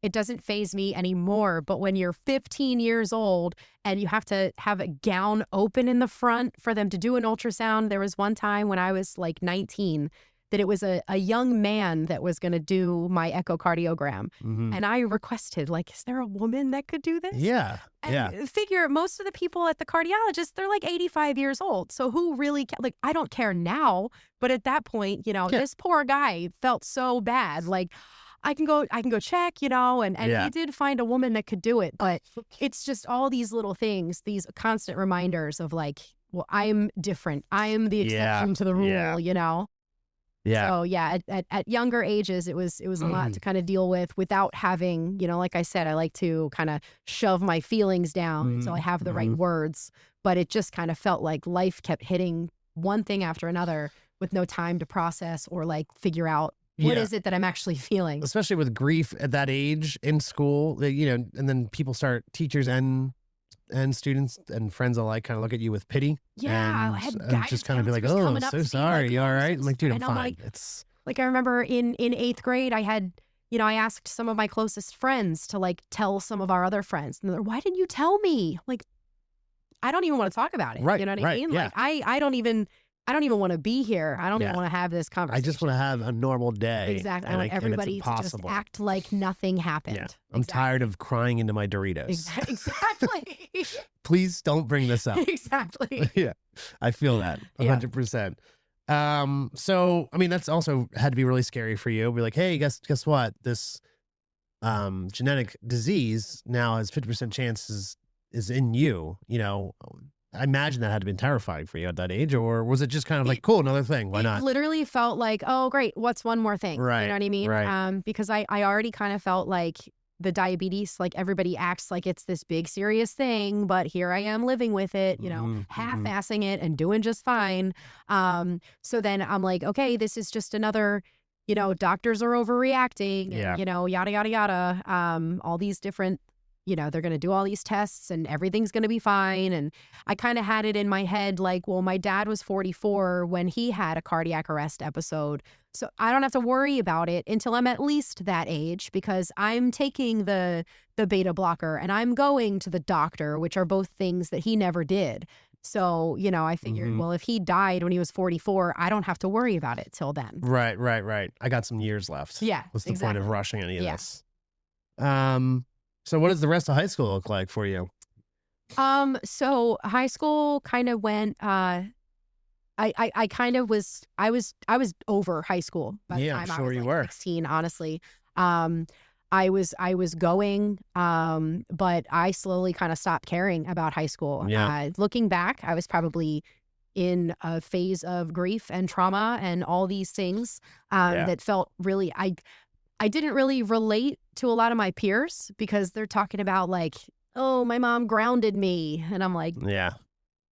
Speaker 1: it doesn't faze me anymore. But when you're 15 years old and you have to have a gown open in the front for them to do an ultrasound, there was one time when I was 19 that it was a young man that was going to do my echocardiogram. And I requested, is there a woman that could do this?
Speaker 2: Yeah.
Speaker 1: And figure most of the people at the cardiologist, they're 85 years old. So who really, I don't care now. But at that point, this poor guy felt so bad. I can go check, and he did find a woman that could do it. But it's just all these little things, these constant reminders of well, I'm different. I am the exception to the rule,
Speaker 2: Yeah.
Speaker 1: So at younger ages, it was a lot to kind of deal with without having, like I said, I like to kind of shove my feelings down so I have the right words. But it just kind of felt like life kept hitting one thing after another with no time to process or figure out what is it that I'm actually feeling.
Speaker 2: Especially with grief at that age in school, and then teachers and students and friends alike kind of look at you with pity.
Speaker 1: Yeah, I had guys
Speaker 2: just kind of be like, "Oh, so sorry. You all right?" I'm like, "Dude, I'm fine." It's
Speaker 1: I remember in 8th grade, I had, I asked some of my closest friends to tell some of our other friends, and they're like, "Why didn't you tell me?" I don't even want to talk about it.
Speaker 2: Right,
Speaker 1: you know what I mean?
Speaker 2: Yeah.
Speaker 1: I don't even want to be here. I don't even want to have this conversation.
Speaker 2: I just want to have a normal day.
Speaker 1: Exactly. I want everybody to just act like nothing happened.
Speaker 2: Yeah. I'm tired of crying into my Doritos.
Speaker 1: Exactly.
Speaker 2: Please don't bring this up.
Speaker 1: Exactly.
Speaker 2: Yeah. I feel that 100%. So, I mean, that's also had to be really scary for you. Be like, hey, guess what? This genetic disease now has 50% chances is in you, I imagine that had to been terrifying for you at that age, or was it just kind of cool, another thing? Why not?
Speaker 1: It literally felt like, oh, great. What's one more thing?
Speaker 2: Right.
Speaker 1: You know what I mean?
Speaker 2: Right.
Speaker 1: Because I already kind of felt like the diabetes, everybody acts like it's this big serious thing, but here I am living with it, half-assing it and doing just fine. So then I'm like, okay, this is just another, doctors are overreacting and, yada, yada, yada. All these different, they're going to do all these tests and everything's going to be fine. And I kind of had it in my head well, my dad was 44 when he had a cardiac arrest episode. So I don't have to worry about it until I'm at least that age because I'm taking the beta blocker and I'm going to the doctor, which are both things that he never did. So, I figured, well, if he died when he was 44, I don't have to worry about it till then.
Speaker 2: Right. I got some years left.
Speaker 1: Yeah.
Speaker 2: What's the point of
Speaker 1: exactly.
Speaker 2: rushing any of
Speaker 1: Yeah.
Speaker 2: this? So what does the rest of high school look like for you?
Speaker 1: So high school kind of went, I kind of I was over high school by the
Speaker 2: Yeah, I'm
Speaker 1: time I
Speaker 2: sure
Speaker 1: was
Speaker 2: you
Speaker 1: like
Speaker 2: were.
Speaker 1: 16, honestly. I was going, but I slowly kind of stopped caring about high school.
Speaker 2: Yeah.
Speaker 1: Looking back, I was probably in a phase of grief and trauma and all these things
Speaker 2: Yeah.
Speaker 1: that felt really, I didn't really relate to a lot of my peers because they're talking about like, oh, my mom grounded me. And I'm like,
Speaker 2: Yeah.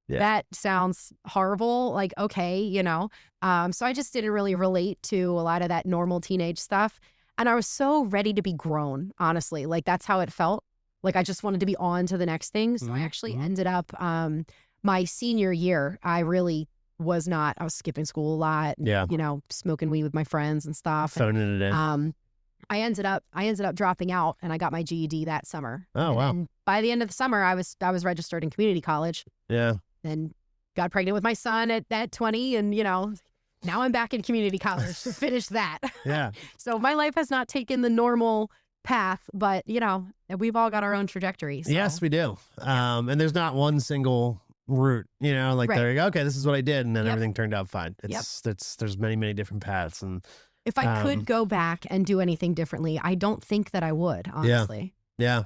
Speaker 1: that sounds horrible. Like, okay, So I just didn't really relate to a lot of that normal teenage stuff. And I was so ready to be grown, honestly. Like, that's how it felt. Like, I just wanted to be on to the next thing. So I actually ended up, my senior year, I really was not, I was skipping school a lot,
Speaker 2: Yeah.
Speaker 1: smoking weed with my friends and stuff.
Speaker 2: Phoning it in.
Speaker 1: I ended up dropping out and I got my GED that summer.
Speaker 2: Oh, wow.
Speaker 1: And by the end of the summer, I was registered in community college.
Speaker 2: Yeah.
Speaker 1: Then got pregnant with my son at 20 and, now I'm back in community college to finish that.
Speaker 2: Yeah.
Speaker 1: So my life has not taken the normal path, but, we've all got our own trajectories. So.
Speaker 2: Yes, we do. And there's not one single route, like
Speaker 1: Right.
Speaker 2: there you go. Okay, this is what I did. And then
Speaker 1: Yep.
Speaker 2: everything turned out fine. There's many, many different paths. And
Speaker 1: If I could go back and do anything differently, I don't think that I would, honestly.
Speaker 2: yeah.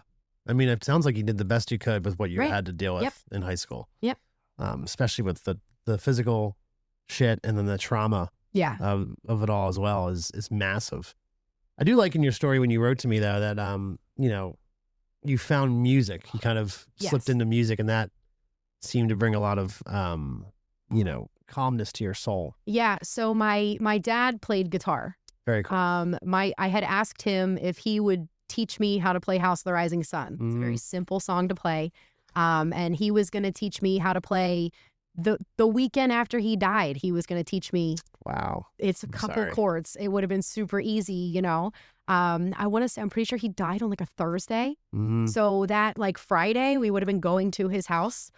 Speaker 2: I mean, it sounds like you did the best you could with what you
Speaker 1: Right.
Speaker 2: had to deal with
Speaker 1: Yep.
Speaker 2: in high school.
Speaker 1: Yep.
Speaker 2: Especially with the physical shit and then the trauma
Speaker 1: Yeah.
Speaker 2: of it all as well is massive. I do like in your story when you wrote to me though that you found music. You kind of slipped
Speaker 1: Yes.
Speaker 2: into music, and that seemed to bring a lot of calmness to your soul.
Speaker 1: Yeah. So my dad played guitar.
Speaker 2: Very cool.
Speaker 1: I had asked him if he would teach me how to play House of the Rising Sun. It's a very simple song to play. And he was going to teach me how to play the weekend after he died. He was going to teach me.
Speaker 2: Wow.
Speaker 1: It's a couple chords. It would have been super easy, I want to say, I'm pretty sure he died on like a Thursday. So that like Friday, we would have been going to his house.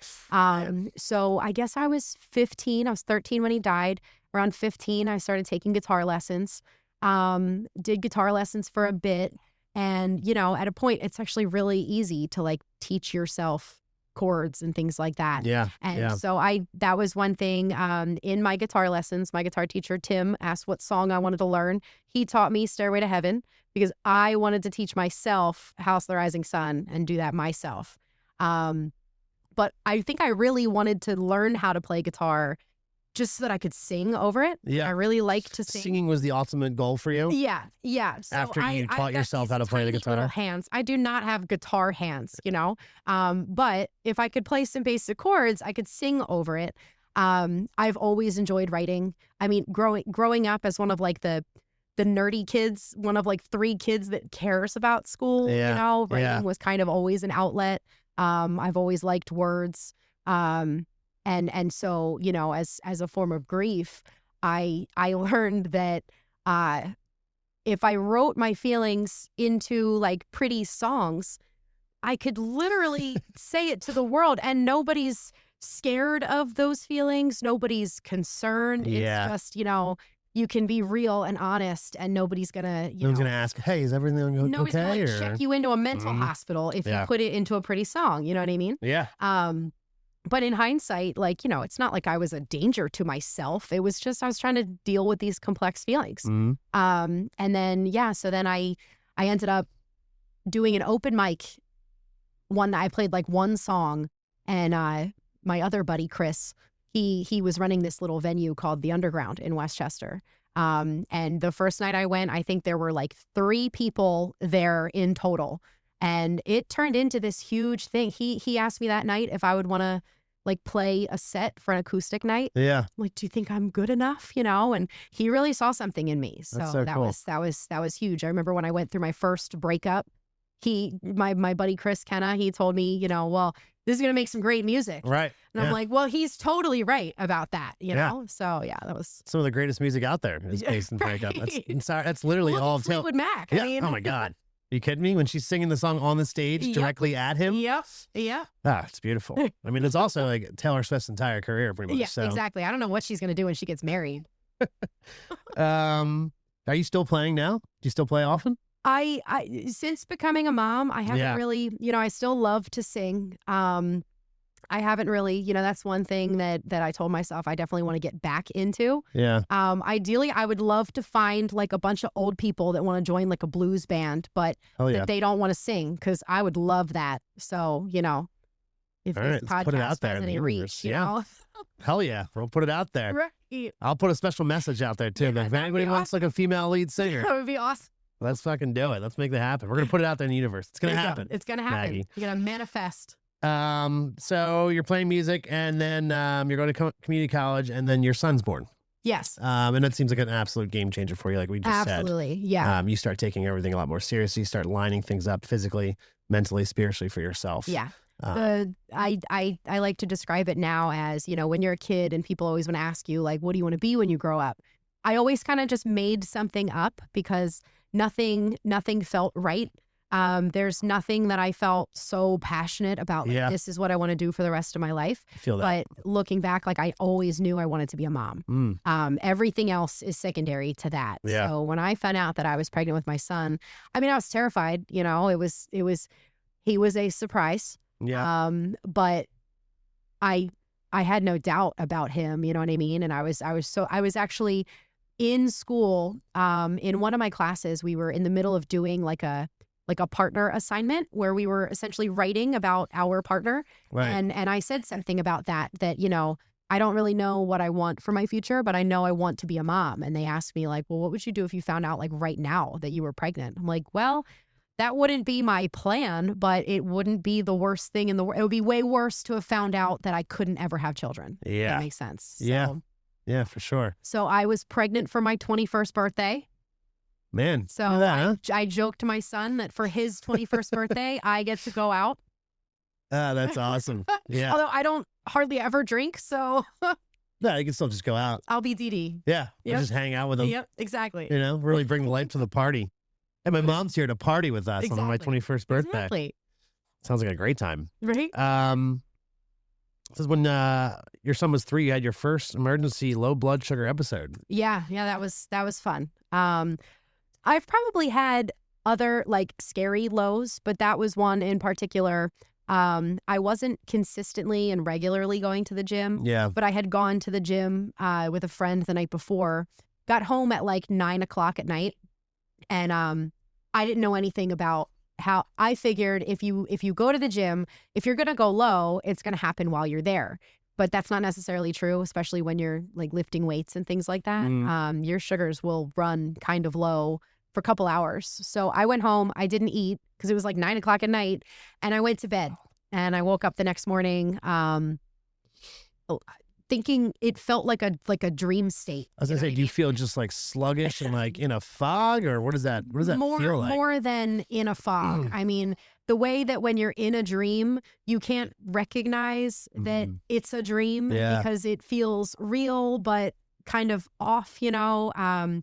Speaker 1: So I guess I was 15. I was 13 when he died. Around 15, I started taking guitar lessons. Did guitar lessons for a bit. And, at a point, it's actually really easy to like teach yourself chords and things like that.
Speaker 2: Yeah.
Speaker 1: And so that was one thing in my guitar lessons. My guitar teacher, Tim, asked what song I wanted to learn. He taught me Stairway to Heaven because I wanted to teach myself House of the Rising Sun and do that myself. But I think I really wanted to learn how to play guitar just so that I could sing over it.
Speaker 2: Yeah.
Speaker 1: I really like to sing.
Speaker 2: Singing was the ultimate goal for you?
Speaker 1: Yeah. So
Speaker 2: after you taught
Speaker 1: I've got
Speaker 2: yourself
Speaker 1: these
Speaker 2: how to play the
Speaker 1: tiny
Speaker 2: guitar?
Speaker 1: little hands. I do not have guitar hands, but if I could play some basic chords, I could sing over it. I've always enjoyed writing. I mean, growing up as one of like the nerdy kids, one of like 3 kids that cares about school, writing was kind of always an outlet. I've always liked words. And so, as a form of grief, I learned that if I wrote my feelings into like pretty songs, I could literally say it to the world and nobody's scared of those feelings. Nobody's concerned.
Speaker 2: Yeah.
Speaker 1: It's just, you can be real and honest and nobody's going to,
Speaker 2: No one's going to ask, hey, is everything
Speaker 1: nobody's
Speaker 2: okay?
Speaker 1: going to check you into a mental hospital if you put it into a pretty song. You know what I mean?
Speaker 2: Yeah.
Speaker 1: But in hindsight, like, it's not like I was a danger to myself. It was just I was trying to deal with these complex feelings. And then, so then I ended up doing an open mic. I played like one song, and my other buddy, Chris, he was running this little venue called The Underground in Westchester. And the first night I went, I think there were like 3 people there in total. And it turned into this huge thing. He asked me that night if I would want to like play a set for an acoustic night.
Speaker 2: Yeah.
Speaker 1: I'm like, do you think I'm good enough? And he really saw something in me. So,
Speaker 2: so
Speaker 1: that
Speaker 2: cool.
Speaker 1: was huge. I remember when I went through my first breakup, my buddy Chris Kenna, he told me, well, this is going to make some great music.
Speaker 2: Right.
Speaker 1: And I'm like, well, he's totally right about that, know? So that was
Speaker 2: some of the greatest music out there is based in breakup. That's literally all of
Speaker 1: Fleetwood Mac.
Speaker 2: Yeah.
Speaker 1: I mean,
Speaker 2: oh my God. you kidding me? When she's singing the song on the stage directly at him?
Speaker 1: Yep. Yeah.
Speaker 2: Ah, it's beautiful. I mean, it's also like Taylor Swift's entire career, pretty much.
Speaker 1: Yeah,
Speaker 2: So.
Speaker 1: exactly. I don't know what she's going to do when she gets married.
Speaker 2: Are you still playing now? Do you still play often?
Speaker 1: I since becoming a mom, I haven't really, I still love to sing. I haven't really, that's one thing that I told myself I definitely want to get back into.
Speaker 2: Yeah.
Speaker 1: Ideally, I would love to find like a bunch of old people that want to join like a blues band, but that they don't want to sing, because I would love that. So, if
Speaker 2: all
Speaker 1: this
Speaker 2: right, let's put it out there
Speaker 1: has
Speaker 2: in the
Speaker 1: any
Speaker 2: universe.
Speaker 1: reach, you know?
Speaker 2: Hell yeah. We'll put it out there.
Speaker 1: Right.
Speaker 2: I'll put a special message out there too. If anybody wants like a female lead singer,
Speaker 1: That would be awesome.
Speaker 2: let's fucking do it. Let's make that happen. We're going to put it out there in the universe. It's going to happen.
Speaker 1: It's going to happen.
Speaker 2: Maggie.
Speaker 1: You're going to manifest.
Speaker 2: So you're playing music, and then you're going to community college, and then your son's born.
Speaker 1: Yes.
Speaker 2: And that seems like an absolute game changer for you, like we just said.
Speaker 1: Absolutely. Yeah.
Speaker 2: You start taking everything a lot more seriously, start lining things up physically, mentally, spiritually for yourself.
Speaker 1: Yeah. I like to describe it now as, when you're a kid and people always want to ask you, like, what do you want to be when you grow up? I always kind of just made something up because nothing felt right. There's nothing that I felt so passionate about. Like, this is what I want to do for the rest of my life.
Speaker 2: I feel that.
Speaker 1: But looking back, like, I always knew I wanted to be a mom. Everything else is secondary to that.
Speaker 2: Yeah.
Speaker 1: So when I found out that I was pregnant with my son, I mean, I was terrified. He was a surprise.
Speaker 2: Yeah.
Speaker 1: But I had no doubt about him. You know what I mean? And I was actually in school. In one of my classes, we were in the middle of doing like a partner assignment where we were essentially writing about our partner.
Speaker 2: Right.
Speaker 1: And I said something about that, I don't really know what I want for my future, but I know I want to be a mom. And they asked me like, well, what would you do if you found out like right now that you were pregnant? I'm like, well, that wouldn't be my plan, but it wouldn't be the worst thing in the world. It would be way worse to have found out that I couldn't ever have children.
Speaker 2: Yeah.
Speaker 1: That makes sense.
Speaker 2: Yeah. Yeah, for sure.
Speaker 1: So I was pregnant for my 21st birthday.
Speaker 2: Man.
Speaker 1: So
Speaker 2: look at that, huh?
Speaker 1: I joked to my son that for his 21st birthday, I get to go out.
Speaker 2: That's awesome. Yeah.
Speaker 1: Although I don't hardly ever drink, so
Speaker 2: No, you can still just go out.
Speaker 1: I'll be Dee Dee.
Speaker 2: Yeah.
Speaker 1: Yep.
Speaker 2: Just hang out with them.
Speaker 1: Yep, exactly.
Speaker 2: Really bring the life to the party. And my mom's here to party with us on my 21st birthday.
Speaker 1: Exactly.
Speaker 2: Sounds like a great time.
Speaker 1: Right?
Speaker 2: This is when your son was 3, you had your first emergency low blood sugar episode.
Speaker 1: Yeah, that was fun. I've probably had other like scary lows, but that was one in particular. I wasn't consistently and regularly going to the gym.
Speaker 2: Yeah.
Speaker 1: But I had gone to the gym with a friend the night before, got home at like 9:00 at night. And I didn't know anything about how. I figured if you go to the gym, if you're going to go low, it's going to happen while you're there. But that's not necessarily true, especially when you're like lifting weights and things like that. Your sugars will run kind of low for a couple hours. So I went home. I didn't eat because it was like 9:00 at night, and I went to bed. And I woke up the next morning thinking it felt like a dream state.
Speaker 2: I was gonna say, do you feel just like sluggish and like in a fog, or what does that feel like?
Speaker 1: More than in a fog. I mean, the way that when you're in a dream, you can't recognize that it's a dream because it feels real, but kind of off, I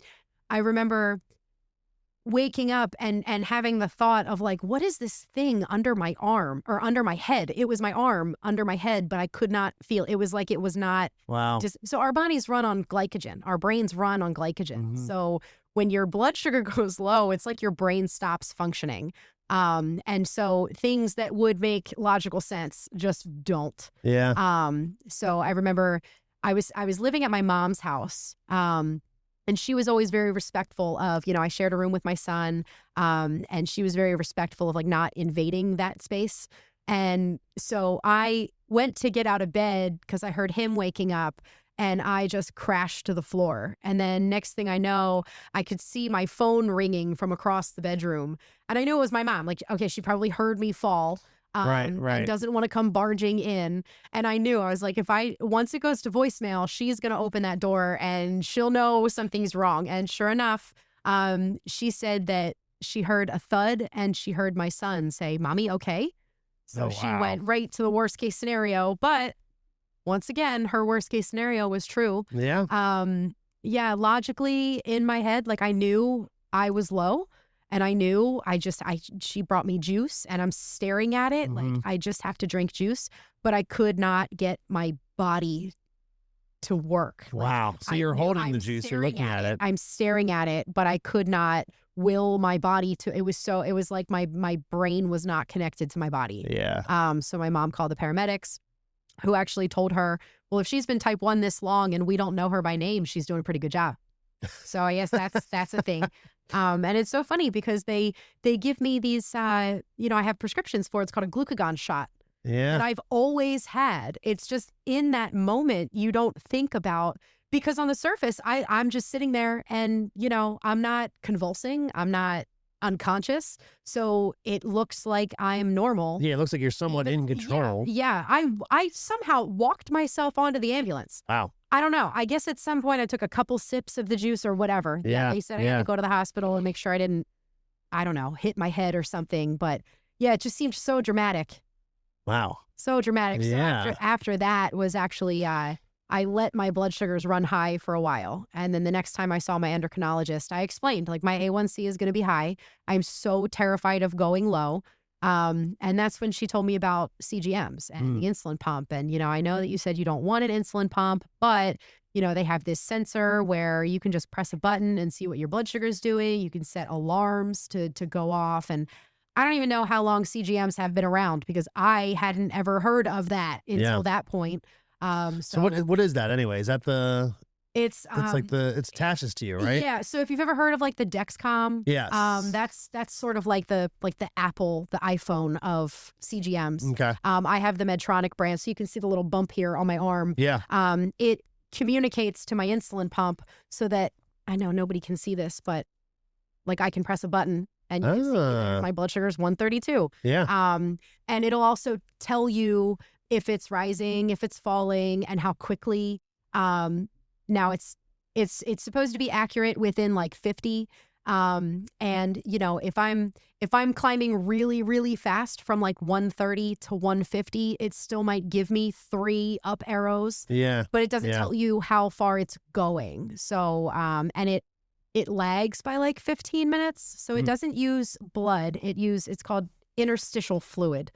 Speaker 1: remember waking up and having the thought of like, what is this thing under my arm or under my head? It was my arm under my head, but I could not feel. It was like it was not.
Speaker 2: Wow.
Speaker 1: So our bodies run on glycogen. Our brains run on glycogen. So when your blood sugar goes low, it's like your brain stops functioning. And so things that would make logical sense just don't.
Speaker 2: Yeah.
Speaker 1: So I remember I was living at my mom's house. And she was always very respectful of, I shared a room with my son, and she was very respectful of like not invading that space. And so I went to get out of bed because I heard him waking up, and I just crashed to the floor. And then next thing I know, I could see my phone ringing from across the bedroom. And I knew it was my mom. Like, okay, she probably heard me fall.
Speaker 2: Right.
Speaker 1: And doesn't want to come barging in. And I knew, I was like, once it goes to voicemail, she's going to open that door and she'll know something's wrong. And sure enough, she said that she heard a thud and she heard my son say, "Mommy, okay?" So she went right to the worst case scenario. But once again, her worst case scenario was true.
Speaker 2: Yeah.
Speaker 1: Logically in my head, like I knew I was low. And I knew she brought me juice and I'm staring at it. Like I just have to drink juice, but I could not get my body to work.
Speaker 2: Wow. So you're holding the juice, you're looking at it.
Speaker 1: I'm staring at it, but I could not will my body to, it was like my brain was not connected to my body.
Speaker 2: Yeah.
Speaker 1: So my mom called the paramedics, who actually told her, well, if she's been type 1 this long and we don't know her by name, she's doing a pretty good job. So I guess that's a thing. And it's so funny because they give me these, I have prescriptions for, it's called a glucagon shot.
Speaker 2: Yeah.
Speaker 1: That I've always had. It's just in that moment, you don't think about, because on the surface, I'm just sitting there and, I'm not convulsing. I'm not unconscious. So it looks like I'm normal.
Speaker 2: Yeah, it looks like you're somewhat in control.
Speaker 1: Yeah. I somehow walked myself onto the ambulance.
Speaker 2: Wow.
Speaker 1: I don't know. I guess at some point I took a couple sips of the juice or whatever.
Speaker 2: Yeah.
Speaker 1: They said I had to go to the hospital and make sure I didn't, I don't know, hit my head or something. But yeah, it just seemed so dramatic.
Speaker 2: Wow.
Speaker 1: So dramatic.
Speaker 2: Yeah.
Speaker 1: So after that was actually, I let my blood sugars run high for a while. And then the next time I saw my endocrinologist, I explained, like, my A1C is going to be high. I'm so terrified of going low. And that's when she told me about CGMs and the insulin pump. And, I know that you said you don't want an insulin pump, but, they have this sensor where you can just press a button and see what your blood sugar is doing. You can set alarms to go off. And I don't even know how long CGMs have been around because I hadn't ever heard of that until that point.
Speaker 2: So what is that anyway? Is that it's like it attaches to you, right?
Speaker 1: Yeah. So if you've ever heard of like the Dexcom,
Speaker 2: yes.
Speaker 1: That's sort of like the Apple, the iPhone of CGMs.
Speaker 2: Okay.
Speaker 1: I have the Medtronic brand, so you can see the little bump here on my arm.
Speaker 2: Yeah.
Speaker 1: It communicates to my insulin pump so that, I know nobody can see this, but like I can press a button and you can see my blood sugar is 132.
Speaker 2: Yeah.
Speaker 1: And it'll also tell you if it's rising, if it's falling, and how quickly. Now it's supposed to be accurate within like 50. And if I'm climbing really, really fast from like 130 to 150, it still might give me 3 up arrows.
Speaker 2: Yeah.
Speaker 1: But it doesn't tell you how far it's going. So, and it lags by like 15 minutes. So it doesn't use blood. It's called interstitial fluid.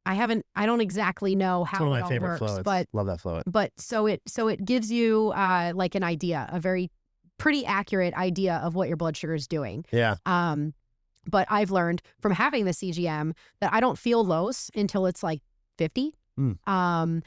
Speaker 1: I don't exactly know how
Speaker 2: it's one of
Speaker 1: it
Speaker 2: my
Speaker 1: all
Speaker 2: favorite
Speaker 1: works,
Speaker 2: fluids.
Speaker 1: but
Speaker 2: love that fluid.
Speaker 1: But so it gives you like an idea, a very pretty accurate idea of what your blood sugar is doing.
Speaker 2: Yeah.
Speaker 1: But I've learned from having the CGM that I don't feel lows until it's like 50. But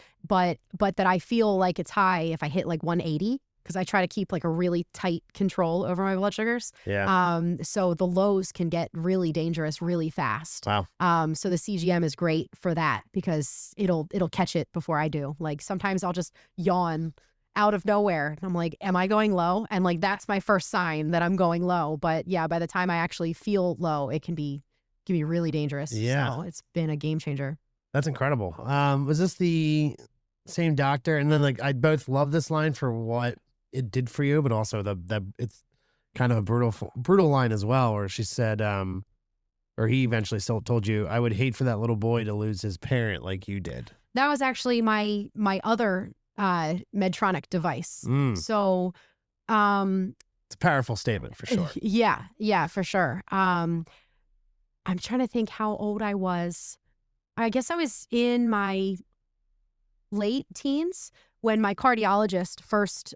Speaker 1: that I feel like it's high if I hit like 180. Because I try to keep like a really tight control over my blood sugars.
Speaker 2: Yeah.
Speaker 1: So the lows can get really dangerous really fast.
Speaker 2: Wow.
Speaker 1: So the CGM is great for that because it'll catch it before I do. Like sometimes I'll just yawn out of nowhere. And I'm like, am I going low? And like that's my first sign that I'm going low. But yeah, by the time I actually feel low, it can be really dangerous.
Speaker 2: Yeah.
Speaker 1: So it's been a game changer.
Speaker 2: That's incredible. Was this the same doctor? And then like I both love this line for what it did for you, but also the it's kind of a brutal line as well, where she said, or he eventually still told you, I would hate for that little boy to lose his parent like you did.
Speaker 1: That was actually my other Medtronic device. So
Speaker 2: it's a powerful statement for sure.
Speaker 1: Yeah, for sure. I'm trying to think how old I was. I guess I was in my late teens when my cardiologist first,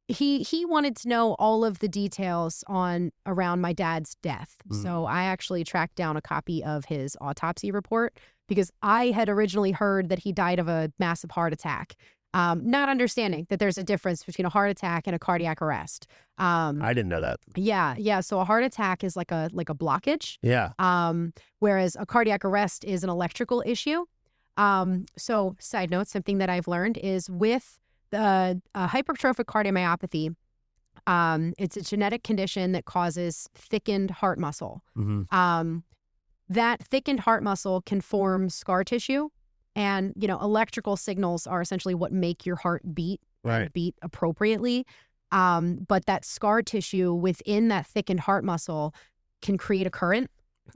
Speaker 1: he wanted to know all of the details around my dad's death. So I actually tracked down a copy of his autopsy report because I had originally heard that he died of a massive heart attack, not understanding that there's a difference between a heart attack and a cardiac arrest.
Speaker 2: I didn't know that.
Speaker 1: Yeah. So a heart attack is like a blockage.
Speaker 2: Yeah.
Speaker 1: Whereas a cardiac arrest is an electrical issue. So side note, something that I've learned is with the hypertrophic cardiomyopathy, it's a genetic condition that causes thickened heart muscle. That thickened heart muscle can form scar tissue, and, electrical signals are essentially what make your heart beat, beat appropriately. But that scar tissue within that thickened heart muscle can create a current.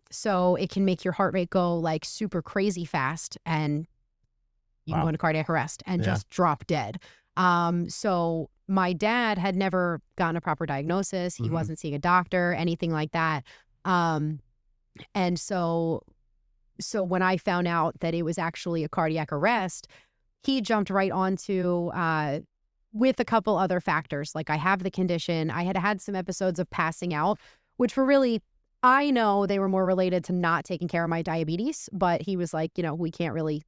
Speaker 1: So it can make your heart rate go like super crazy fast and you can go into cardiac arrest and just drop dead. So my dad had never gotten a proper diagnosis. He wasn't seeing a doctor, anything like that. And so when I found out that it was actually a cardiac arrest, he jumped right onto with a couple other factors. Like, I have the condition. I had some episodes of passing out, which were really, I know they were more related to not taking care of my diabetes, but he was like, we can't really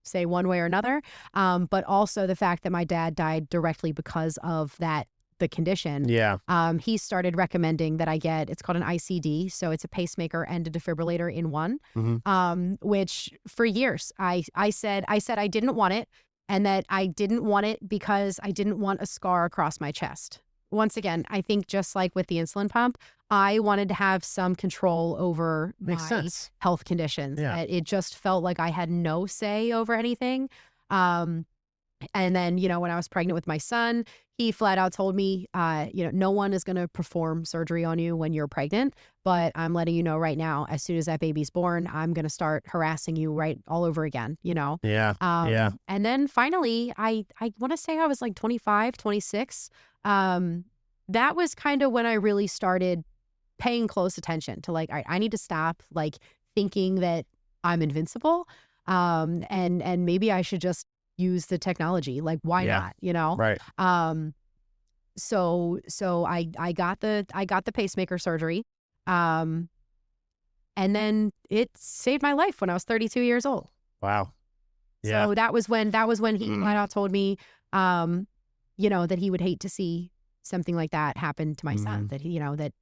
Speaker 1: say one way or another. But also the fact that my dad died directly because of the condition.
Speaker 2: Yeah.
Speaker 1: He started recommending that I get, it's called an ICD. So it's a pacemaker and a defibrillator in one, which for years I said I didn't want it, and that I didn't want it because I didn't want a scar across my chest. Once again, I think just like with the insulin pump, I wanted to have some control over my health conditions.
Speaker 2: Yeah.
Speaker 1: It just felt like I had no say over anything. And then, when I was pregnant with my son, he flat out told me, no one is going to perform surgery on you when you're pregnant, but I'm letting you know right now, as soon as that baby's born, I'm going to start harassing you right all over again,
Speaker 2: Yeah.
Speaker 1: And then finally, I want to say I was like 25, 26. That was kind of when I really started paying close attention to, like, all right, I need to stop like thinking that I'm invincible. And maybe I should just use the technology. Like, why not,
Speaker 2: Right.
Speaker 1: So I got the pacemaker surgery. And then it saved my life when I was 32 years old.
Speaker 2: Wow. Yeah.
Speaker 1: So that was when he flat out told me, that he would hate to see something like that happen to my son, that that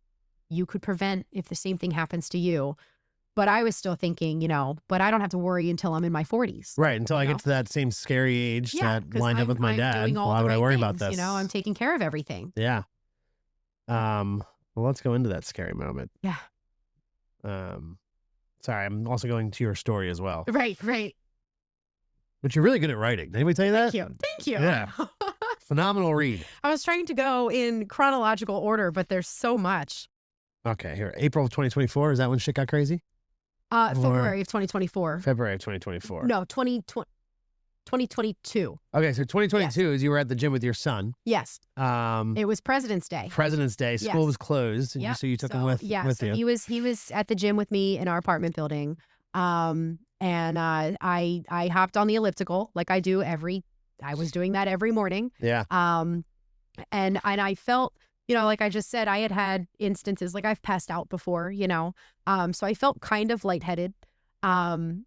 Speaker 1: you could prevent if the same thing happens to you. But I was still thinking, but I don't have to worry until I'm in my 40s.
Speaker 2: Right. Until I get to that same scary age that lined up with my dad. Why would I worry about this?
Speaker 1: I'm taking care of everything.
Speaker 2: Yeah. Well, let's go into that scary moment.
Speaker 1: Yeah.
Speaker 2: Sorry, I'm also going to your story as well.
Speaker 1: Right.
Speaker 2: But you're really good at writing. Did anybody tell you that?
Speaker 1: Thank you.
Speaker 2: Yeah. Phenomenal read.
Speaker 1: I was trying to go in chronological order, but there's so much.
Speaker 2: Okay, here. April of 2024. Is that when shit got crazy?
Speaker 1: February of 2024.
Speaker 2: February of 2024.
Speaker 1: No, 2022.
Speaker 2: Okay, so 2022 is you were at the gym with your son.
Speaker 1: Yes. It was President's Day.
Speaker 2: President's Day. School was closed.
Speaker 1: Yep.
Speaker 2: So you took him with you.
Speaker 1: He was at the gym with me in our apartment building. And I hopped on the elliptical like I do I was doing that every morning.
Speaker 2: Yeah.
Speaker 1: And I felt, like I just said, I had instances, like I've passed out before, so I felt kind of lightheaded. And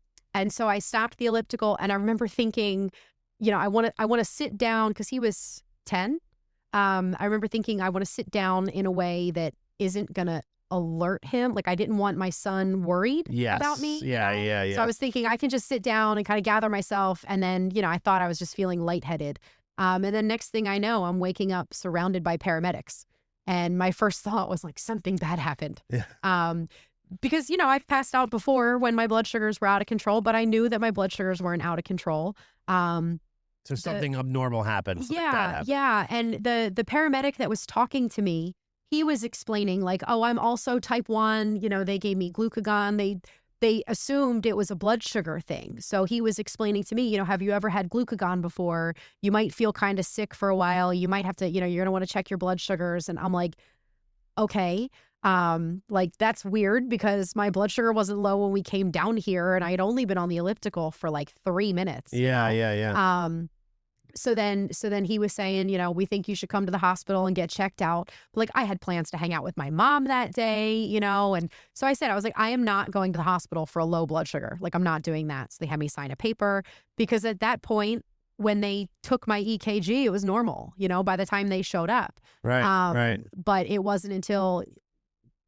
Speaker 1: so I stopped the elliptical, and I remember thinking, I want to sit down, because he was 10. I remember thinking I want to sit down in a way that isn't going to alert him. Like, I didn't want my son worried about me.
Speaker 2: Yeah.
Speaker 1: So I was thinking I can just sit down and kind of gather myself. And then, I thought I was just feeling lightheaded. And then next thing I know, I'm waking up surrounded by paramedics. And my first thought was like, something bad happened.
Speaker 2: Yeah.
Speaker 1: Because, I've passed out before when my blood sugars were out of control, but I knew that my blood sugars weren't out of control.
Speaker 2: So something abnormal happened.
Speaker 1: Yeah. And the paramedic that was talking to me, he was explaining like, oh, I'm also type 1. They gave me glucagon. They assumed it was a blood sugar thing. So he was explaining to me, have you ever had glucagon before? You might feel kind of sick for a while. You might have to, you're going to want to check your blood sugars. And I'm like, okay. Like, that's weird, because my blood sugar wasn't low when we came down here, and I had only been on the elliptical for like 3 minutes.
Speaker 2: Yeah.
Speaker 1: So then he was saying, we think you should come to the hospital and get checked out. But like, I had plans to hang out with my mom that day, and so I was like, I am not going to the hospital for a low blood sugar. Like, I'm not doing that. So they had me sign a paper, because at that point, when they took my EKG, it was normal, by the time they showed up.
Speaker 2: Right.
Speaker 1: But it wasn't until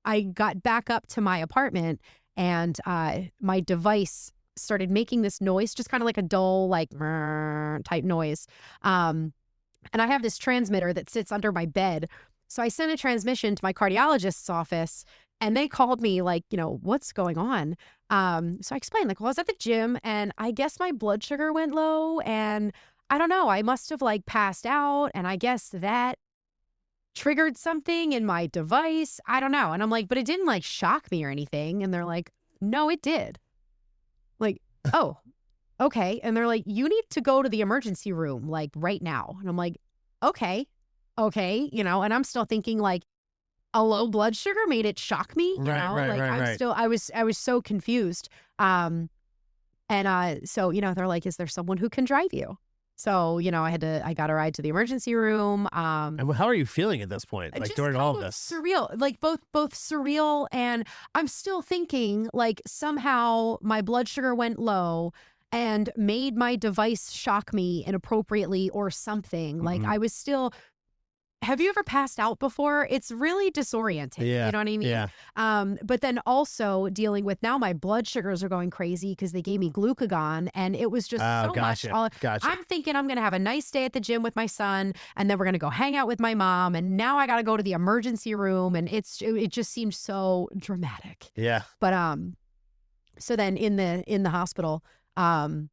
Speaker 1: I got back up to my apartment and my device started making this noise, just kind of like a dull, like type noise. And I have this transmitter that sits under my bed. So I sent a transmission to my cardiologist's office, and they called me like, what's going on? So I explained, like, well, I was at the gym, and I guess my blood sugar went low, and I don't know, I must have like passed out, and I guess that triggered something in my device. I don't know. And I'm like, but it didn't like shock me or anything. And they're like, no, it did. Like, oh, okay. And they're like, you need to go to the emergency room like right now. And I'm like, okay. okay, and I'm still thinking like a low blood sugar made it shock me, I was so confused. So, they're like, is there someone who can drive you? So, I got a ride to the emergency room.
Speaker 2: And how are you feeling at this point? Like during all of this?
Speaker 1: Surreal, like both surreal, and I'm still thinking like somehow my blood sugar went low and made my device shock me inappropriately or something. Like I was still. Have you ever passed out before? It's really disorienting.
Speaker 2: Yeah.
Speaker 1: You know what I mean?
Speaker 2: Yeah.
Speaker 1: But then also dealing with now my blood sugars are going crazy because they gave me glucagon, and it was just so much.
Speaker 2: Gotcha.
Speaker 1: I'm thinking I'm going to have a nice day at the gym with my son, and then we're going to go hang out with my mom, and now I got to go to the emergency room, and it just seemed so dramatic.
Speaker 2: Yeah.
Speaker 1: But so then in the hospital, the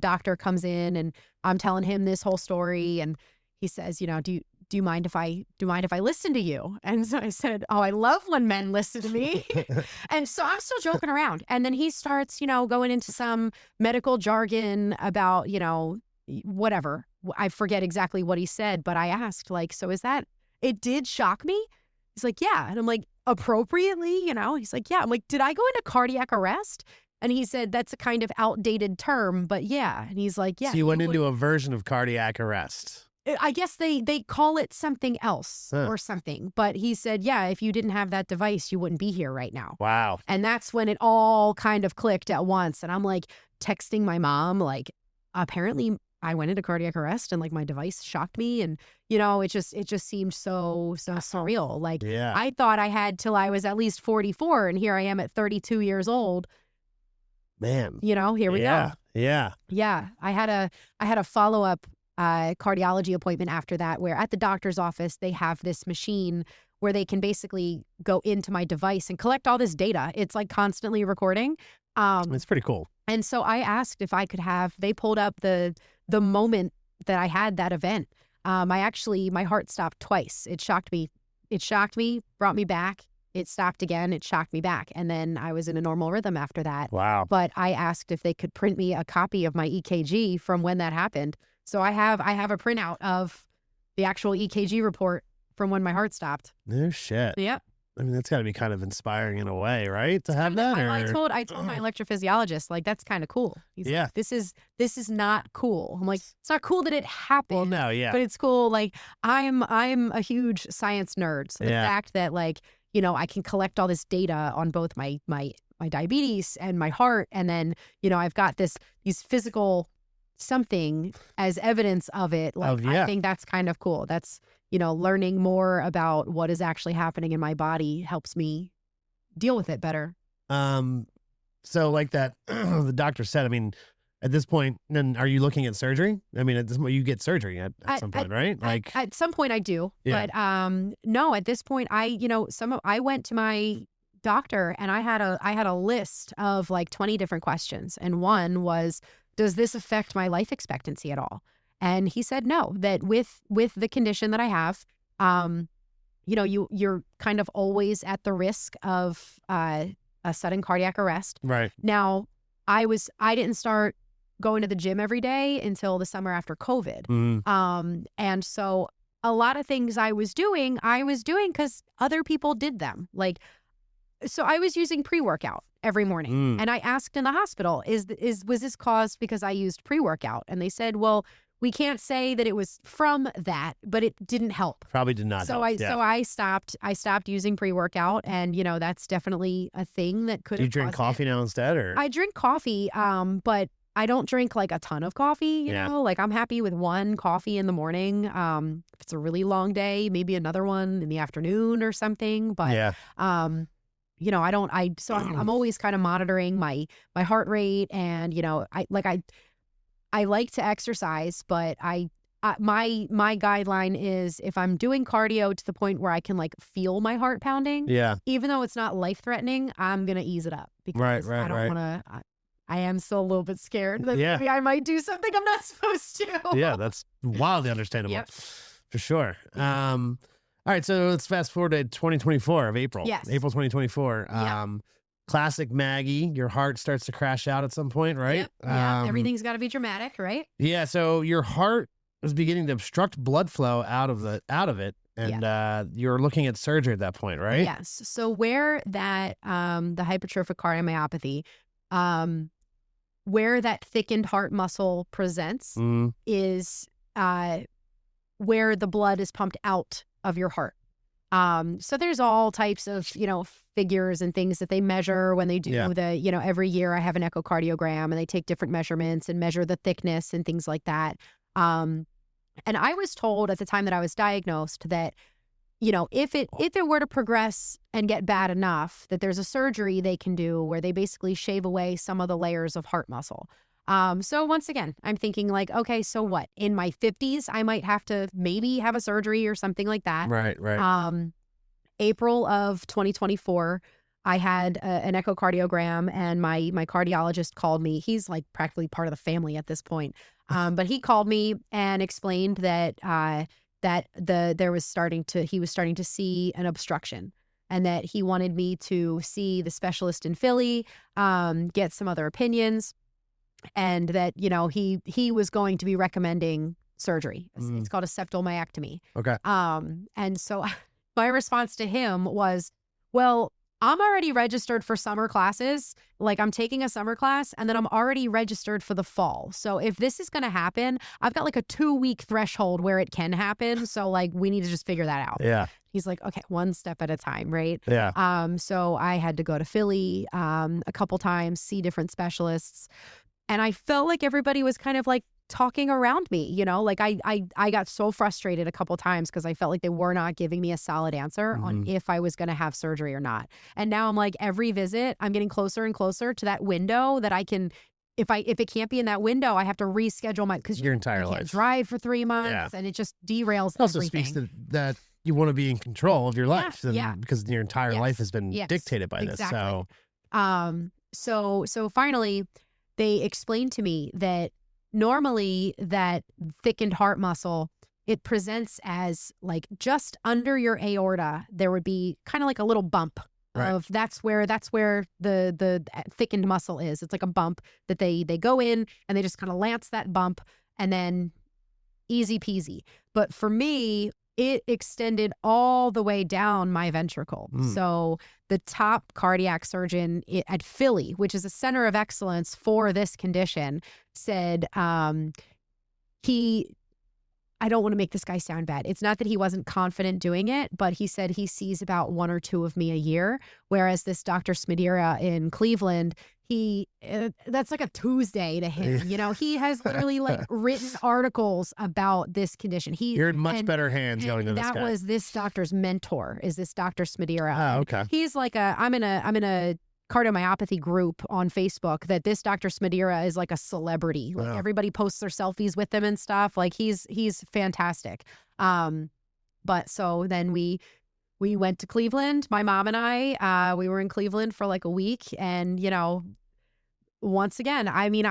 Speaker 1: doctor comes in, and I'm telling him this whole story, and he says, do you mind if I listen to you? And so I said, oh, I love when men listen to me. And so I'm still joking around. And then he starts, going into some medical jargon about, whatever. I forget exactly what he said, but I asked, like, so is that, it did shock me? He's like, yeah. And I'm like, appropriately, he's like, yeah. I'm like, did I go into cardiac arrest? And he said, that's a kind of outdated term, but yeah. And he's like, yeah.
Speaker 2: So you went into a version of cardiac arrest.
Speaker 1: I guess they call it something else or something. But he said, yeah, if you didn't have that device, you wouldn't be here right now.
Speaker 2: Wow.
Speaker 1: And that's when it all kind of clicked at once. And I'm like texting my mom, like, apparently I went into cardiac arrest and like my device shocked me. And, it just seemed so surreal. Like, I thought I had till I was at least 44. And here I am at 32 years old.
Speaker 2: Man,
Speaker 1: here we go.
Speaker 2: Yeah.
Speaker 1: I had a follow-up cardiology appointment after that, where at the doctor's office, they have this machine where they can basically go into my device and collect all this data. It's like constantly recording.
Speaker 2: It's pretty cool. And
Speaker 1: so I asked if I could they pulled up the moment that I had that event. My heart stopped twice. It shocked me, brought me back. It stopped again. It shocked me back. And then I was in a normal rhythm after that.
Speaker 2: Wow.
Speaker 1: But I asked if they could print me a copy of my EKG from when that happened. So I have a printout of the actual EKG report from when my heart stopped.
Speaker 2: No shit.
Speaker 1: Yep.
Speaker 2: I mean, that's got to be kind of inspiring in a way, right? To have that.
Speaker 1: I told my electrophysiologist, like, that's kind of cool. He's like, this is not cool. I'm like, it's not cool that it happened.
Speaker 2: Well, no, yeah.
Speaker 1: But it's cool. Like, I'm a huge science nerd. So the fact that, like, I can collect all this data on both my diabetes and my heart, and then I've got these physical something as evidence of it. Like, I think that's kind of cool. That's learning more about what is actually happening in my body helps me deal with it better.
Speaker 2: So like that, the doctor said, I mean, at this point, then are you looking at surgery? I mean, at this point, you get surgery at some point, right? Like
Speaker 1: at some point I do, but no, at this point I went to my doctor and I had a list of like 20 different questions. And one was, does this affect my life expectancy at all? And he said no, that with the condition that I have, you're kind of always at the risk of a sudden cardiac arrest.
Speaker 2: Right.
Speaker 1: Now, I didn't start going to the gym every day until the summer after COVID.
Speaker 2: Mm.
Speaker 1: And so a lot of things I was doing because other people did them. Like, so I was using pre-workout every morning. And I asked in the hospital, was this caused because I used pre-workout? And they said, well, we can't say that it was from that, but it didn't help.
Speaker 2: Probably did not help.
Speaker 1: So I stopped using pre-workout, and that's definitely a thing that could.
Speaker 2: Do you drink coffee now instead, or?
Speaker 1: I drink coffee, but I don't drink like a ton of coffee. You know, like I'm happy with one coffee in the morning. If it's a really long day, maybe another one in the afternoon or something. But I'm always kind of monitoring my heart rate, and I like to exercise, but my guideline is if I'm doing cardio to the point where I can like feel my heart pounding, even though it's not life threatening, I'm gonna ease it up because I don't want to. I am still a little bit scared that maybe I might do something I'm not supposed to.
Speaker 2: Yeah, that's wildly understandable, for sure. All right, so let's fast forward to 2024 of April.
Speaker 1: Yes,
Speaker 2: April 2024. Classic Maggie, your heart starts to crash out at some point, right?
Speaker 1: Yep. Yeah, everything's got to be dramatic, right?
Speaker 2: Yeah, so your heart was beginning to obstruct blood flow out of it, and you were looking at surgery at that point, right?
Speaker 1: Yes. So where that the hypertrophic cardiomyopathy, where that thickened heart muscle presents is where the blood is pumped out of your heart. So there's all types of, figures and things that they measure when they do every year I have an echocardiogram and they take different measurements and measure the thickness and things like that. And I was told at the time that I was diagnosed that, if it were to progress and get bad enough, that there's a surgery they can do where they basically shave away some of the layers of heart muscle. So once again, I'm thinking like, okay, so what? In my 50s, I might have to maybe have a surgery or something like that.
Speaker 2: Right.
Speaker 1: April of 2024, I had an echocardiogram, and my cardiologist called me. He's like practically part of the family at this point. But he called me and explained that he was starting to see an obstruction, and that he wanted me to see the specialist in Philly, get some other opinions, and that he was going to be recommending surgery. It's called a septal myectomy.
Speaker 2: Okay.
Speaker 1: And so my response to him was, well, I'm already registered for summer classes. Like, I'm taking a summer class, and then I'm already registered for the fall. So if this is going to happen, I've got like a 2-week threshold where it can happen. So like, we need to just figure that out.
Speaker 2: Yeah.
Speaker 1: He's like, okay, one step at a time, right?
Speaker 2: Yeah.
Speaker 1: So I had to go to Philly a couple times, see different specialists. And I felt like everybody was kind of like talking around me, like I got so frustrated a couple times because I felt like they were not giving me a solid answer on if I was going to have surgery or not. And now I'm like, every visit, I'm getting closer and closer to that window that I can, if it can't be in that window, I have to reschedule because
Speaker 2: your entire
Speaker 1: life.
Speaker 2: Life.
Speaker 1: Drive for 3 months, and it just derails
Speaker 2: it also
Speaker 1: everything.
Speaker 2: speaks to that you want to be in control of your life, because your entire life has been dictated by this.
Speaker 1: So finally, they explained to me that normally that thickened heart muscle, it presents as like just under your aorta, there would be kind of like a little bump of that's where the thickened muscle is. It's like a bump that they go in and they just kind of lance that bump, and then easy peasy. But for me, it extended all the way down my ventricle. So the top cardiac surgeon at Philly, which is a center of excellence for this condition, said I don't want to make this guy sound bad. It's not that he wasn't confident doing it, but he said he sees about 1 or 2 of me a year. Whereas this Dr. Smidira in Cleveland, that's like a Tuesday to him. He has literally like written articles about this condition. You're
Speaker 2: in much better hands going to this guy.
Speaker 1: That was this doctor's mentor, is this Dr. Smidira.
Speaker 2: Oh, okay.
Speaker 1: He's like I'm in a cardiomyopathy group on Facebook that this Dr. Smidira is like a celebrity. Like everybody posts their selfies with him and stuff. Like he's fantastic. But so then we went to Cleveland. My mom and I, we were in Cleveland for like a week, and once again, I mean,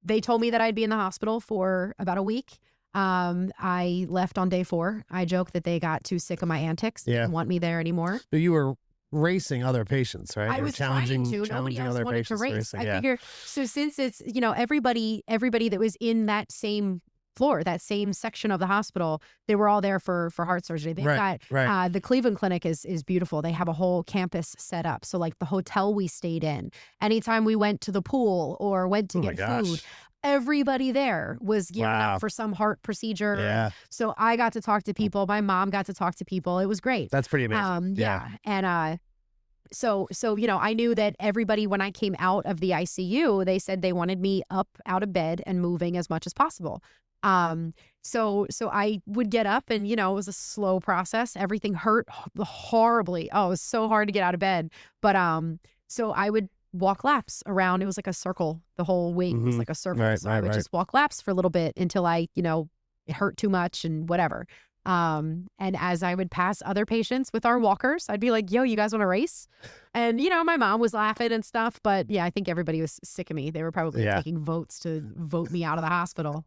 Speaker 1: they told me that I'd be in the hospital for about a week. I left on day 4. I joke that they got too sick of my antics. They didn't want me there anymore.
Speaker 2: But you were racing other patients, right?
Speaker 1: I was challenging nobody else
Speaker 2: other
Speaker 1: wanted to race.
Speaker 2: Racing,
Speaker 1: I figure, so since it's, everybody that was in that same floor, that same section of the hospital, they were all there for heart surgery. They've got the Cleveland Clinic is beautiful. They have a whole campus set up. So like the hotel we stayed in, anytime we went to the pool or went to get food, everybody there was gearing up for some heart procedure.
Speaker 2: Yeah.
Speaker 1: So I got to talk to people. My mom got to talk to people. It was great.
Speaker 2: That's pretty amazing.
Speaker 1: And so I knew that everybody, when I came out of the ICU, they said they wanted me up out of bed and moving as much as possible. So I would get up, and it was a slow process. Everything hurt horribly. Oh, it was so hard to get out of bed. But so I would walk laps around. It was like a circle. The whole wing was like a circle. So I would just walk laps for a little bit until it hurt too much and whatever. And as I would pass other patients with our walkers, I'd be like, yo, you guys want to race? And, my mom was laughing and stuff. But yeah, I think everybody was sick of me. They were probably taking votes to vote me out of the hospital.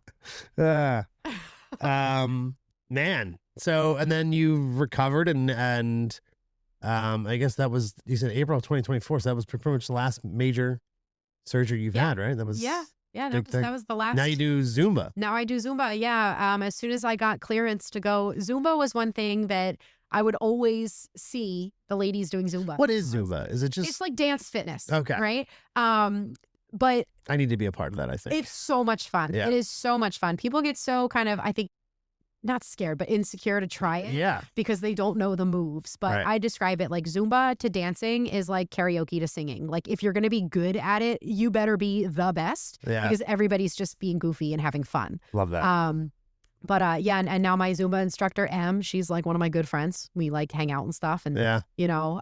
Speaker 2: Man. So, and then you recovered and I guess that was, you said April of 2024. So that was pretty much the last major surgery you've had, right? That was.
Speaker 1: Yeah. Yeah, that was the last.
Speaker 2: Now you do Zumba.
Speaker 1: Now I do Zumba. Yeah. As soon as I got clearance to go, Zumba was one thing that I would always see the ladies doing Zumba.
Speaker 2: What is Zumba? Is it just?
Speaker 1: It's like dance fitness.
Speaker 2: Okay.
Speaker 1: Right. But
Speaker 2: I need to be a part of that, I think.
Speaker 1: it's so much fun.
Speaker 2: Yeah.
Speaker 1: It is so much fun. People get so kind of, I think, not scared, but insecure to try it.
Speaker 2: Yeah.
Speaker 1: Because they don't know the moves. But
Speaker 2: Right.
Speaker 1: I describe it like Zumba to dancing is like karaoke to singing. Like if you're going to be good at it, you better be the best.
Speaker 2: Yeah.
Speaker 1: Because everybody's just being goofy and having fun.
Speaker 2: Love that.
Speaker 1: But yeah, and now my Zumba instructor, Em, she's like one of my good friends. We like hang out and stuff. And,
Speaker 2: Yeah.
Speaker 1: you know,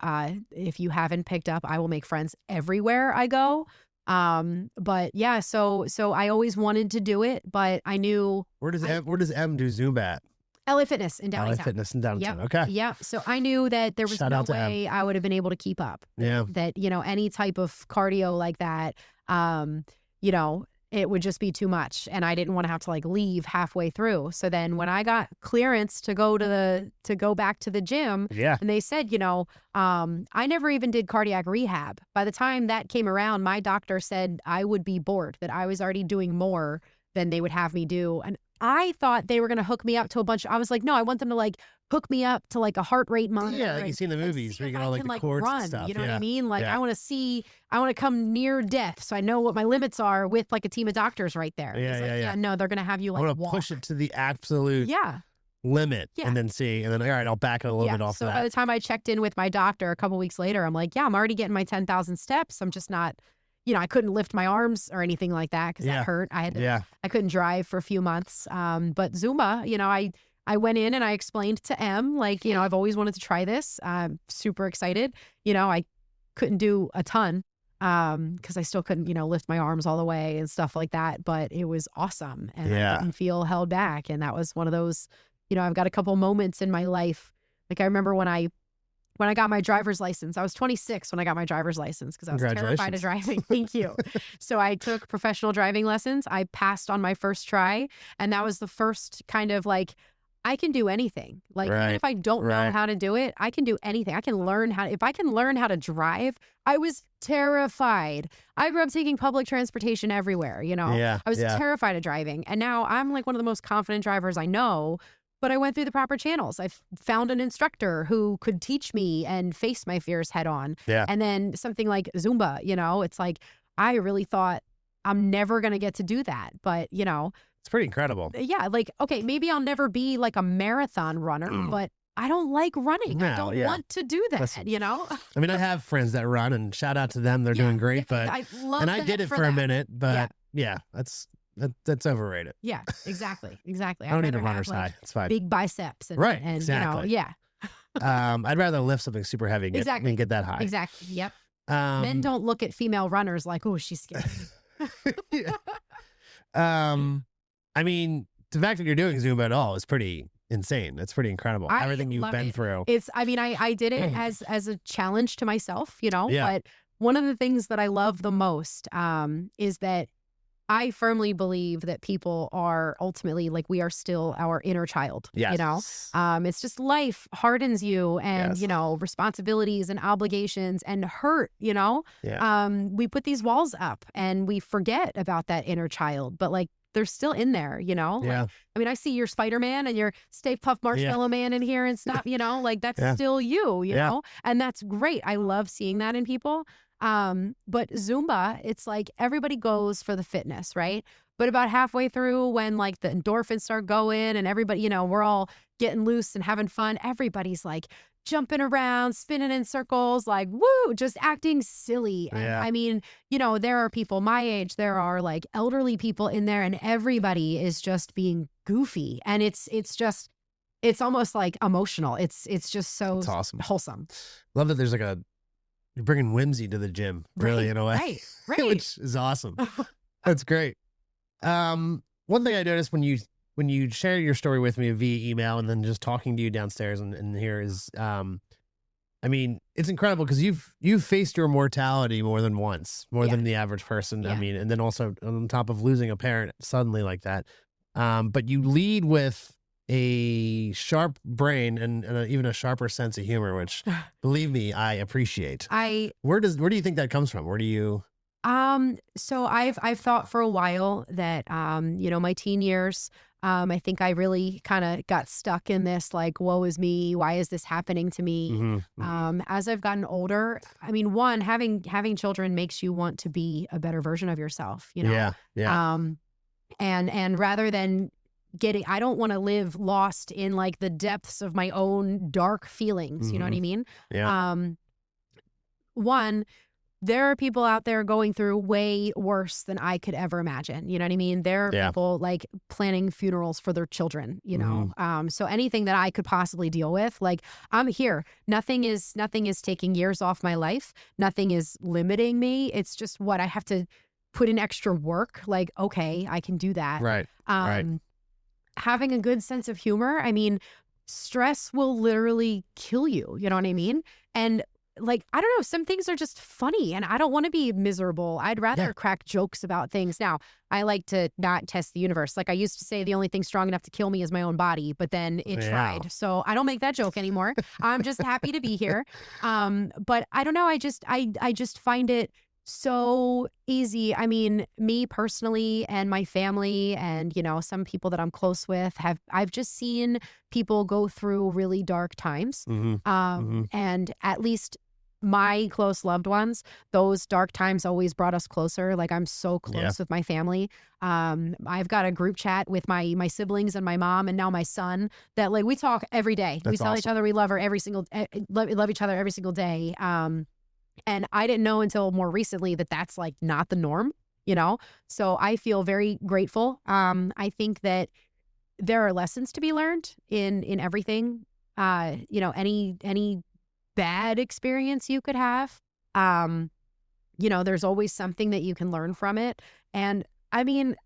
Speaker 1: if you haven't picked up, I will make friends everywhere I go. But yeah, so I always wanted to do it, but I knew
Speaker 2: Where does M do Zumba at?
Speaker 1: LA Fitness in downtown.
Speaker 2: LA Fitness in downtown.
Speaker 1: Yep.
Speaker 2: Okay.
Speaker 1: Yeah. So I knew that there was
Speaker 2: Shout
Speaker 1: no
Speaker 2: out to Em.
Speaker 1: way I would have been able to keep up.
Speaker 2: Yeah.
Speaker 1: That, you know, any type of cardio like that, you know, it would just be too much. And I didn't want to have to like leave halfway through. So then when I got clearance to go back to the gym,
Speaker 2: Yeah.
Speaker 1: and they said, you know, I never even did cardiac rehab. By the time that came around, my doctor said I would be bored, that I was already doing more than they would have me do. And I thought they were going to hook me up to I was like, no, I want them to like hook me up to like a heart rate monitor.
Speaker 2: Yeah, like you see in the movies where you get all like the cords and stuff.
Speaker 1: You know
Speaker 2: yeah.
Speaker 1: what I mean? Like
Speaker 2: Yeah.
Speaker 1: I want to come near death so I know what my limits are with like a team of doctors right there.
Speaker 2: Yeah,
Speaker 1: It's like,
Speaker 2: yeah.
Speaker 1: no, they're going to have you
Speaker 2: I
Speaker 1: like
Speaker 2: want to
Speaker 1: walk.
Speaker 2: push it to the absolute
Speaker 1: Yeah.
Speaker 2: limit
Speaker 1: Yeah.
Speaker 2: and then see. And then, all right, I'll back it a little bit off
Speaker 1: So
Speaker 2: of
Speaker 1: by the
Speaker 2: that.
Speaker 1: time I checked in with my doctor a couple weeks later, I'm like, yeah, I'm already getting my 10,000 steps. I'm just not, you know, I couldn't lift my arms or anything like that because
Speaker 2: Yeah.
Speaker 1: that hurt.
Speaker 2: Yeah.
Speaker 1: I couldn't drive for a few months. But Zumba, you know, I went in and I explained to Em, like, you know, I've always wanted to try this. I'm super excited. You know, I couldn't do a ton because I still couldn't, you know, lift my arms all the way and stuff like that. But it was awesome. And
Speaker 2: Yeah.
Speaker 1: I didn't feel held back. And that was one of those, you know, I've got a couple moments in my life. Like I remember when I got my driver's license, I was 26 when I got my driver's license because I was terrified of driving. Thank you. So I took professional driving lessons. I passed on my first try. And that was the first kind of like, I can do anything. Like even if I don't know how to do it, I can do anything. If I can learn how to drive, I was terrified. I grew up taking public transportation everywhere, you know.
Speaker 2: Yeah.
Speaker 1: I was terrified of driving. And now I'm like one of the most confident drivers I know. But I went through the proper channels. I found an instructor who could teach me and face my fears head on.
Speaker 2: Yeah.
Speaker 1: And then something like Zumba, you know, it's like, I really thought I'm never going to get to do that. But, you know.
Speaker 2: It's pretty incredible.
Speaker 1: Yeah. Like, okay, maybe I'll never be like a marathon runner, but I don't like running. I don't want to do that,
Speaker 2: Listen,
Speaker 1: you know?
Speaker 2: I mean, I have friends that run and shout out to them. They're doing great. But
Speaker 1: I love
Speaker 2: and I did it for a minute, but
Speaker 1: Yeah.
Speaker 2: that's overrated.
Speaker 1: Yeah, exactly.
Speaker 2: I don't need a runner's high. It's fine.
Speaker 1: Big biceps. And,
Speaker 2: Right,
Speaker 1: And,
Speaker 2: exactly.
Speaker 1: you know, yeah.
Speaker 2: I'd rather lift something super heavy than get that high.
Speaker 1: Exactly. Yep. Men don't look at female runners like, oh, she's scary.
Speaker 2: I mean, the fact that you're doing Zumba at all is pretty insane. It's pretty incredible. Everything you've been through.
Speaker 1: I did it as a challenge to myself, you know,
Speaker 2: Yeah.
Speaker 1: but one of the things that I love the most is that I firmly believe that people are ultimately like we are still our inner child,
Speaker 2: Yes.
Speaker 1: you know, it's just life hardens you and,
Speaker 2: Yes.
Speaker 1: you know, responsibilities and obligations and hurt, you know, we put these walls up and we forget about that inner child, but like, they're still in there, you know?
Speaker 2: Yeah.
Speaker 1: Like, I mean, I see your Spider-Man and your Stay Puft Marshmallow Man in here and stuff, you know, like that's still you know? And that's great. I love seeing that in people. But Zumba, it's like everybody goes for the fitness, right? But about halfway through when like the endorphins start going and everybody, you know, we're all getting loose and having fun, everybody's like jumping around, spinning in circles, like, woo, just acting silly. And I mean, you know, there are people my age, there are like elderly people in there and everybody is just being goofy. And it's almost like emotional. It's just so
Speaker 2: awesome.
Speaker 1: wholesome.
Speaker 2: Love that there's like you're bringing whimsy to the gym, really, in a way.
Speaker 1: Right.
Speaker 2: Which is awesome. That's great. One thing I noticed when you share your story with me via email and then just talking to you downstairs and here is, I mean, it's incredible because you've faced your mortality more than once, more than the average person.
Speaker 1: Yeah.
Speaker 2: I mean, and then also on top of losing a parent suddenly like that. But you lead with a sharp brain and even a sharper sense of humor, which believe me, I appreciate. Where do you think that comes from? Where do you?
Speaker 1: So I've thought for a while that my teen years, I think I really kind of got stuck in this like, woe is me, why is this happening to me? As I've gotten older, I mean, one, having children makes you want to be a better version of yourself,
Speaker 2: Yeah.
Speaker 1: and rather than I don't want to live lost in like the depths of my own dark feelings, you know what I mean?
Speaker 2: Yeah.
Speaker 1: One, there are people out there going through way worse than I could ever imagine. You know what I mean? There are people like planning funerals for their children, so anything that I could possibly deal with, like I'm here. Nothing is taking years off my life. Nothing is limiting me. It's just what I have to put in extra work. Like, okay, I can do that.
Speaker 2: Right.
Speaker 1: Having a good sense of humor. I mean, stress will literally kill you. You know what I mean? And like, I don't know, some things are just funny and I don't want to be miserable. I'd rather crack jokes about things. Now, I like to not test the universe. Like I used to say the only thing strong enough to kill me is my own body, but then it tried. So I don't make that joke anymore. I'm just happy to be here. But I don't know. I just find it so easy. I mean, me personally and my family and, some people that I'm close with I've just seen people go through really dark times. And at least my close loved ones, those dark times always brought us closer. Like I'm so close with my family. I've got a group chat with my siblings and my mom and now my son that like we talk every day. We tell each other we love her love each other every single day. And I didn't know until more recently that that's like not the norm, So I feel very grateful. I think that there are lessons to be learned in everything. Any bad experience you could have, there's always something that you can learn from it. And I mean,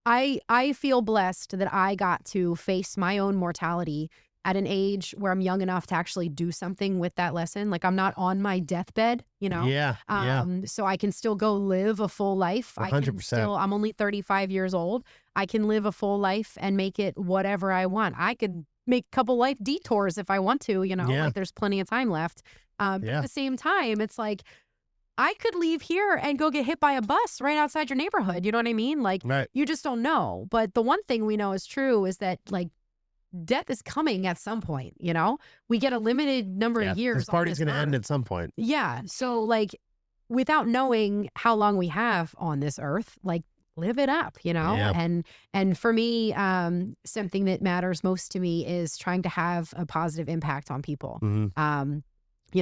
Speaker 1: I feel blessed that I got to face my own mortality at an age where I'm young enough to actually do something with that lesson. Like I'm not on my deathbed, so I can still go live a full life.
Speaker 2: 100%.
Speaker 1: I'm only 35 years old. I can live a full life and make it whatever I want. I could make a couple life detours if I want to, like there's plenty of time left. But at the same time, it's like, I could leave here and go get hit by a bus right outside your neighborhood. You know what I mean? Like you just don't know. But the one thing we know is true is that like death is coming at some point, we get a limited number of years.
Speaker 2: This party's going to end at some point.
Speaker 1: Yeah. So like without knowing how long we have on this earth, like live it up, and for me, something that matters most to me is trying to have a positive impact on people.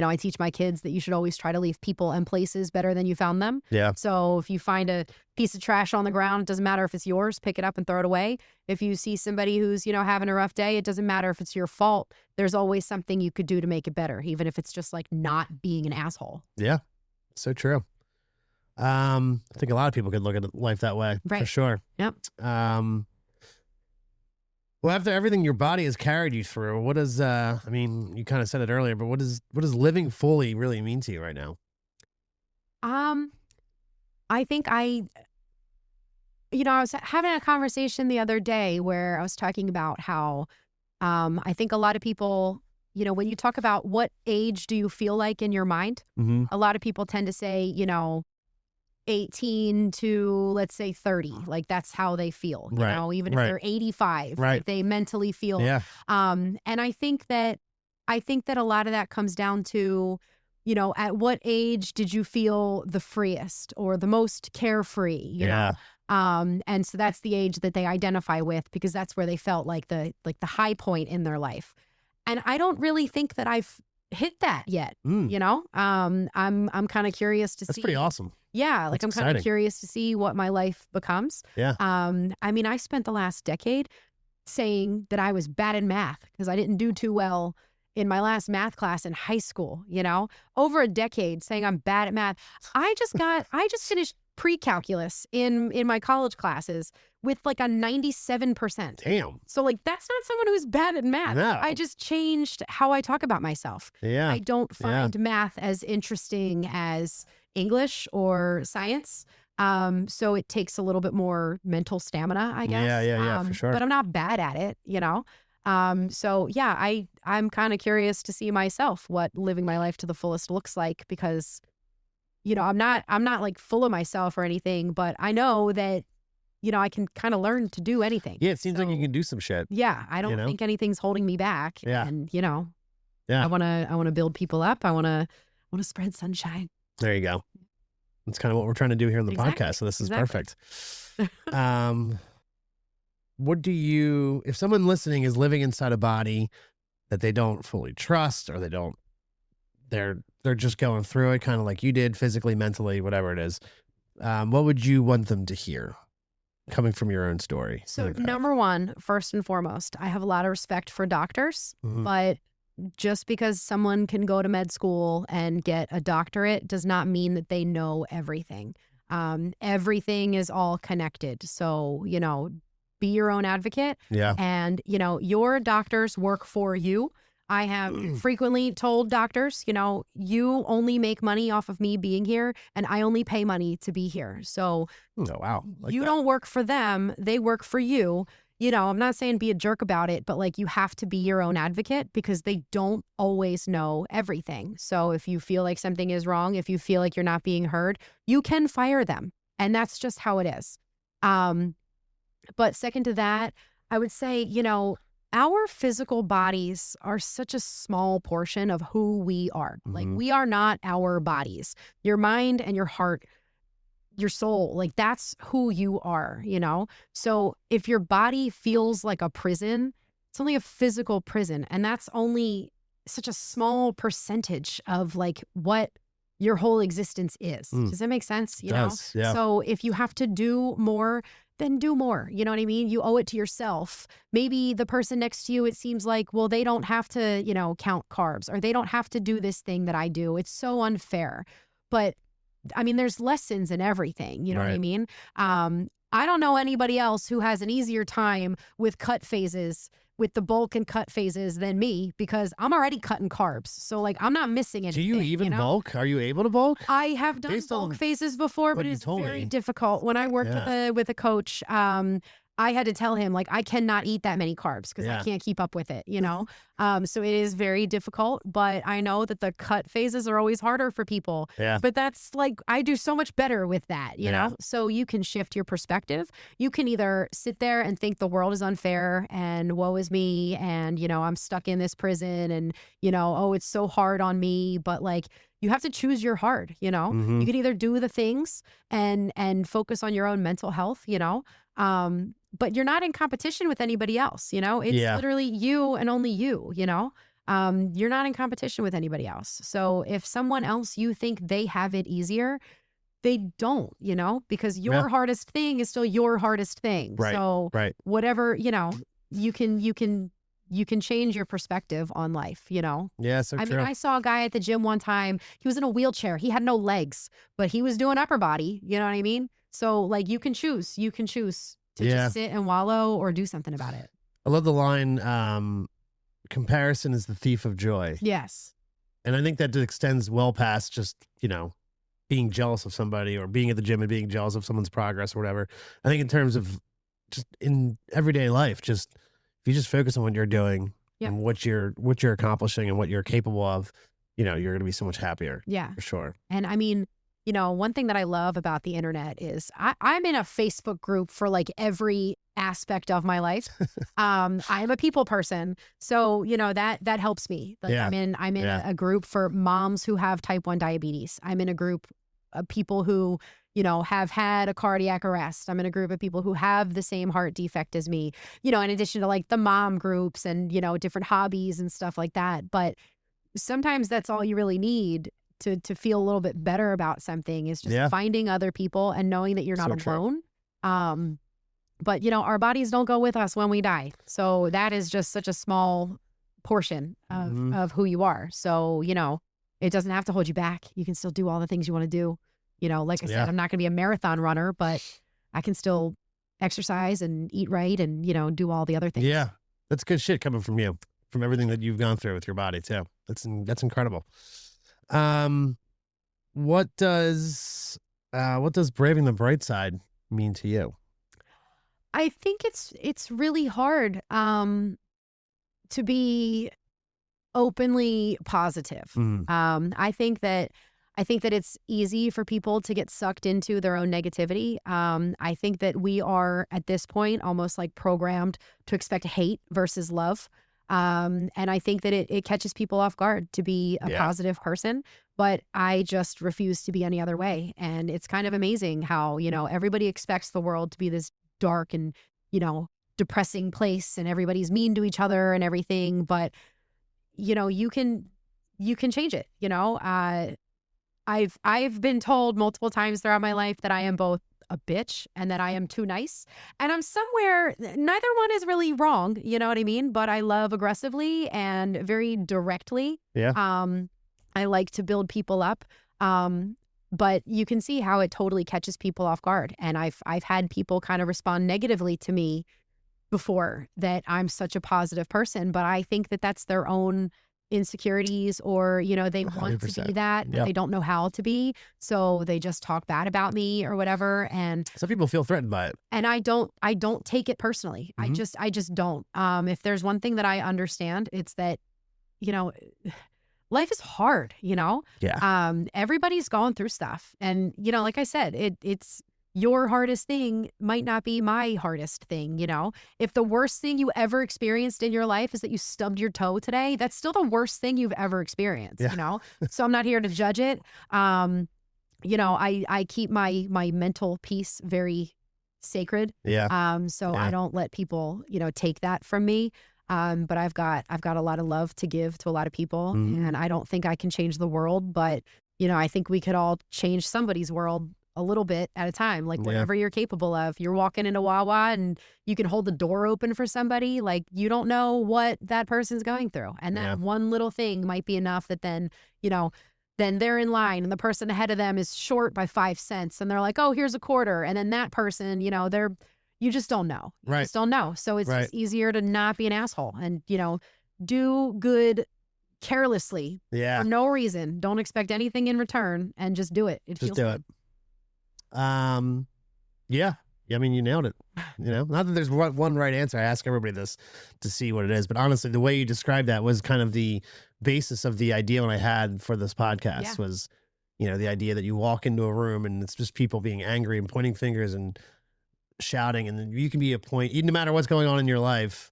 Speaker 1: I teach my kids that you should always try to leave people and places better than you found them.
Speaker 2: Yeah.
Speaker 1: So if you find a piece of trash on the ground, it doesn't matter if it's yours, pick it up and throw it away. If you see somebody who's, having a rough day, it doesn't matter if it's your fault. There's always something you could do to make it better, even if it's just like not being an asshole.
Speaker 2: Yeah. So true. I think a lot of people could look at life that way, for sure.
Speaker 1: Yep.
Speaker 2: Well, after everything your body has carried you through, what does, you kind of said it earlier, but what does living fully really mean to you right now?
Speaker 1: I think I was having a conversation the other day where I was talking about how, I think a lot of people, when you talk about what age do you feel like in your mind, a lot of people tend to say, 18 to let's say 30, like that's how they feel, even if they're 85, like they mentally feel. And I think that a lot of that comes down to, at what age did you feel the freest or the most carefree, you know? And so that's the age that they identify with because that's where they felt like the high point in their life. And I don't really think that I've hit that yet, I'm kind of curious to see.
Speaker 2: That's pretty awesome.
Speaker 1: Yeah, like
Speaker 2: That's
Speaker 1: I'm kind of curious to see what my life becomes.
Speaker 2: Yeah.
Speaker 1: I spent the last decade saying that I was bad in math because I didn't do too well in my last math class in high school, over a decade saying I'm bad at math. I just finished pre-calculus in my college classes with like a 97%.
Speaker 2: Damn.
Speaker 1: So like that's not someone who's bad at math.
Speaker 2: No.
Speaker 1: I just changed how I talk about myself.
Speaker 2: Yeah.
Speaker 1: I don't find math as interesting as English or science. So it takes a little bit more mental stamina, I guess.
Speaker 2: Yeah, for sure.
Speaker 1: But I'm not bad at it, So yeah, I'm kind of curious to see myself what living my life to the fullest looks like because, I'm not like full of myself or anything, but I know that, I can kind of learn to do anything.
Speaker 2: Yeah, it seems like you
Speaker 1: So,
Speaker 2: can do some shit.
Speaker 1: yeah, I don't think anything's holding me back.
Speaker 2: Yeah.
Speaker 1: And,
Speaker 2: Yeah.
Speaker 1: I want to build people up. I want to spread sunshine.
Speaker 2: There you go. That's kind of what we're trying to do here on the podcast. So this is perfect. What do you, if someone listening is living inside a body that they don't fully trust, or they're just going through it kind of like you did, physically, mentally, whatever it is, what would you want them to hear coming from your own story?
Speaker 1: So number one, first and foremost, I have a lot of respect for doctors, but just because someone can go to med school and get a doctorate does not mean that they know everything. Everything is all connected. So, be your own advocate.
Speaker 2: Yeah.
Speaker 1: And, your doctors work for you. I have frequently told doctors, you only make money off of me being here, and I only pay money to be here. So you don't work for them. They work for you. I'm not saying be a jerk about it, but like you have to be your own advocate because they don't always know everything. So if you feel like something is wrong, if you feel like you're not being heard, you can fire them. And that's just how it is. But second to that, I would say, our physical bodies are such a small portion of who we are. Like we are not our bodies. Your mind and your heart, your soul, like that's who you are, So if your body feels like a prison, it's only a physical prison. And that's only such a small percentage of like what your whole existence is. Does that make sense?
Speaker 2: Yeah.
Speaker 1: So if you have to do more, then do more. You know what I mean? You owe it to yourself. Maybe the person next to you, it seems like, well, they don't have to, count carbs, or they don't have to do this thing that I do. It's so unfair. But I mean, there's lessons in everything. You know what I mean? I don't know anybody else who has an easier time with with the bulk and cut phases than me, because I'm already cutting carbs. So like, I'm not missing anything.
Speaker 2: Do you even bulk? Are you able to bulk?
Speaker 1: I have done bulk phases before, but it's very difficult. When I worked with a coach, I had to tell him, like, I cannot eat that many carbs because I can't keep up with it, So it is very difficult, but I know that the cut phases are always harder for people.
Speaker 2: Yeah.
Speaker 1: But that's like, I do so much better with that, you know? So you can shift your perspective. You can either sit there and think the world is unfair and woe is me and, I'm stuck in this prison and, oh, it's so hard on me. But like, you have to choose your heart, You can either do the things and focus on your own mental health, but you're not in competition with anybody else, It's literally you and only you, You're not in competition with anybody else. So if someone else, you think they have it easier, they don't, because your hardest thing is still your hardest thing.
Speaker 2: Right.
Speaker 1: So whatever, you can change your perspective on life,
Speaker 2: Yeah, so
Speaker 1: true. I saw a guy at the gym one time. He was in a wheelchair. He had no legs, but he was doing upper body. You know what I mean? So like you can choose. You can choose to just sit and wallow or do something about it.
Speaker 2: I love the line, comparison is the thief of joy.
Speaker 1: Yes.
Speaker 2: And I think that extends well past just, being jealous of somebody or being at the gym and being jealous of someone's progress or whatever. I think in terms of just in everyday life, just if you just focus on what you're doing and what you're accomplishing and what you're capable of, you're going to be so much happier. Yeah, for sure.
Speaker 1: And I mean, one thing that I love about the internet is I'm in a Facebook group for like every aspect of my life. I'm a people person. So, that helps me. Like I'm in a group for moms who have type 1 diabetes. I'm in a group of people who, have had a cardiac arrest. I'm in a group of people who have the same heart defect as me, in addition to like the mom groups and, different hobbies and stuff like that. But sometimes that's all you really need to feel a little bit better about something is just finding other people and knowing that you're not alone. But, our bodies don't go with us when we die. So that is just such a small portion of who you are. So, it doesn't have to hold you back. You can still do all the things you want to do. Like I said, I'm not going to be a marathon runner, but I can still exercise and eat right and, do all the other things.
Speaker 2: Yeah, that's good shit coming from you, from everything that you've gone through with your body too. That's incredible. What does Braving the Brightside mean to you?
Speaker 1: I think it's really hard to be openly positive. I think that I think that it's easy for people to get sucked into their own negativity. I think that we are at this point almost like programmed to expect hate versus love. And I think that it catches people off guard to be a positive person, but I just refuse to be any other way. And it's kind of amazing how, everybody expects the world to be this dark and, depressing place, and everybody's mean to each other and everything. But, you can change it. I've been told multiple times throughout my life that I am both a bitch and that I am too nice. And I'm somewhere, neither one is really wrong, you know what I mean? But I love aggressively and very directly.
Speaker 2: Yeah.
Speaker 1: I like to build people up. But you can see how it totally catches people off guard. And I've had people kind of respond negatively to me before, that I'm such a positive person, but I think that that's their own insecurities, or they want
Speaker 2: 100%.
Speaker 1: to be that, but they don't know how to be, so they just talk bad about me or whatever. And
Speaker 2: some people feel threatened by it,
Speaker 1: and I don't take it personally. I just don't. If there's one thing that I understand, it's that life is hard. Everybody's gone through stuff, and like I said, it's your hardest thing might not be my hardest thing. If the worst thing you ever experienced in your life is that you stubbed your toe today, that's still the worst thing you've ever experienced. So I'm not here to judge it. I keep my mental peace very sacred. So I don't let people take that from me. But I've got a lot of love to give to a lot of people, and I don't think I can change the world, but I think we could all change somebody's world a little bit at a time, like whatever you're capable of. You're walking into Wawa and you can hold the door open for somebody. Like, you don't know what that person's going through. And that one little thing might be enough that then, then they're in line and the person ahead of them is short by 5 cents. And they're like, oh, here's a quarter. And then that person, you just don't know. You just don't know. So it's just easier to not be an asshole and, do good carelessly for no reason. Don't expect anything in return and just do it. It
Speaker 2: just
Speaker 1: feels
Speaker 2: do
Speaker 1: good.
Speaker 2: it. Yeah. I mean, you nailed it. Not that there's one right answer. I ask everybody this to see what it is, but honestly, the way you described that was kind of the basis of the idea when I had for this podcast was, the idea that you walk into a room and it's just people being angry and pointing fingers and shouting, and then you can be a point, no matter what's going on in your life,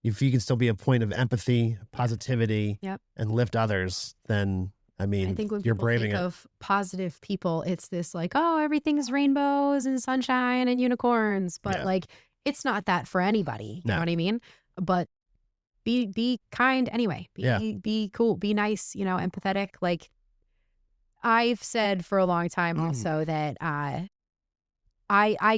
Speaker 2: if you can still be a point of empathy, positivity, and lift others, then I
Speaker 1: think when
Speaker 2: you're
Speaker 1: people
Speaker 2: braving
Speaker 1: think
Speaker 2: it.
Speaker 1: of positive people, it's this like, oh, everything's rainbows and sunshine and unicorns, but like, it's not that for anybody. You know what I mean? But be kind anyway. Be cool. Be nice. Empathetic. Like, I've said for a long time also that I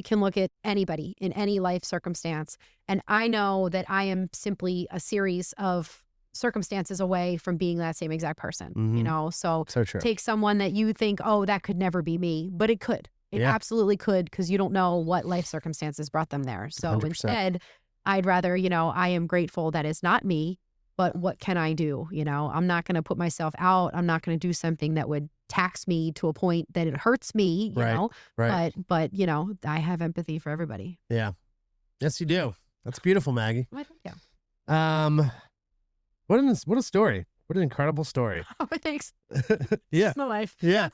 Speaker 1: can look at anybody in any life circumstance, and I know that I am simply a series of circumstances away from being that same exact person. So
Speaker 2: true.
Speaker 1: Take someone that you think, oh, that could never be me, but it could. It absolutely could, because you don't know what life circumstances brought them there. So
Speaker 2: 100%.
Speaker 1: Instead, I'd rather, I am grateful that it's not me, but what can I do? I'm not going to put myself out. I'm not going to do something that would tax me to a point that it hurts me, you know.
Speaker 2: Right.
Speaker 1: But I have empathy for everybody.
Speaker 2: Yeah. Yes, you do. That's beautiful, Maggie.
Speaker 1: Well, thank you.
Speaker 2: What a story. What an incredible story.
Speaker 1: Oh, thanks.
Speaker 2: Yeah.
Speaker 1: It's my life.
Speaker 2: Yeah.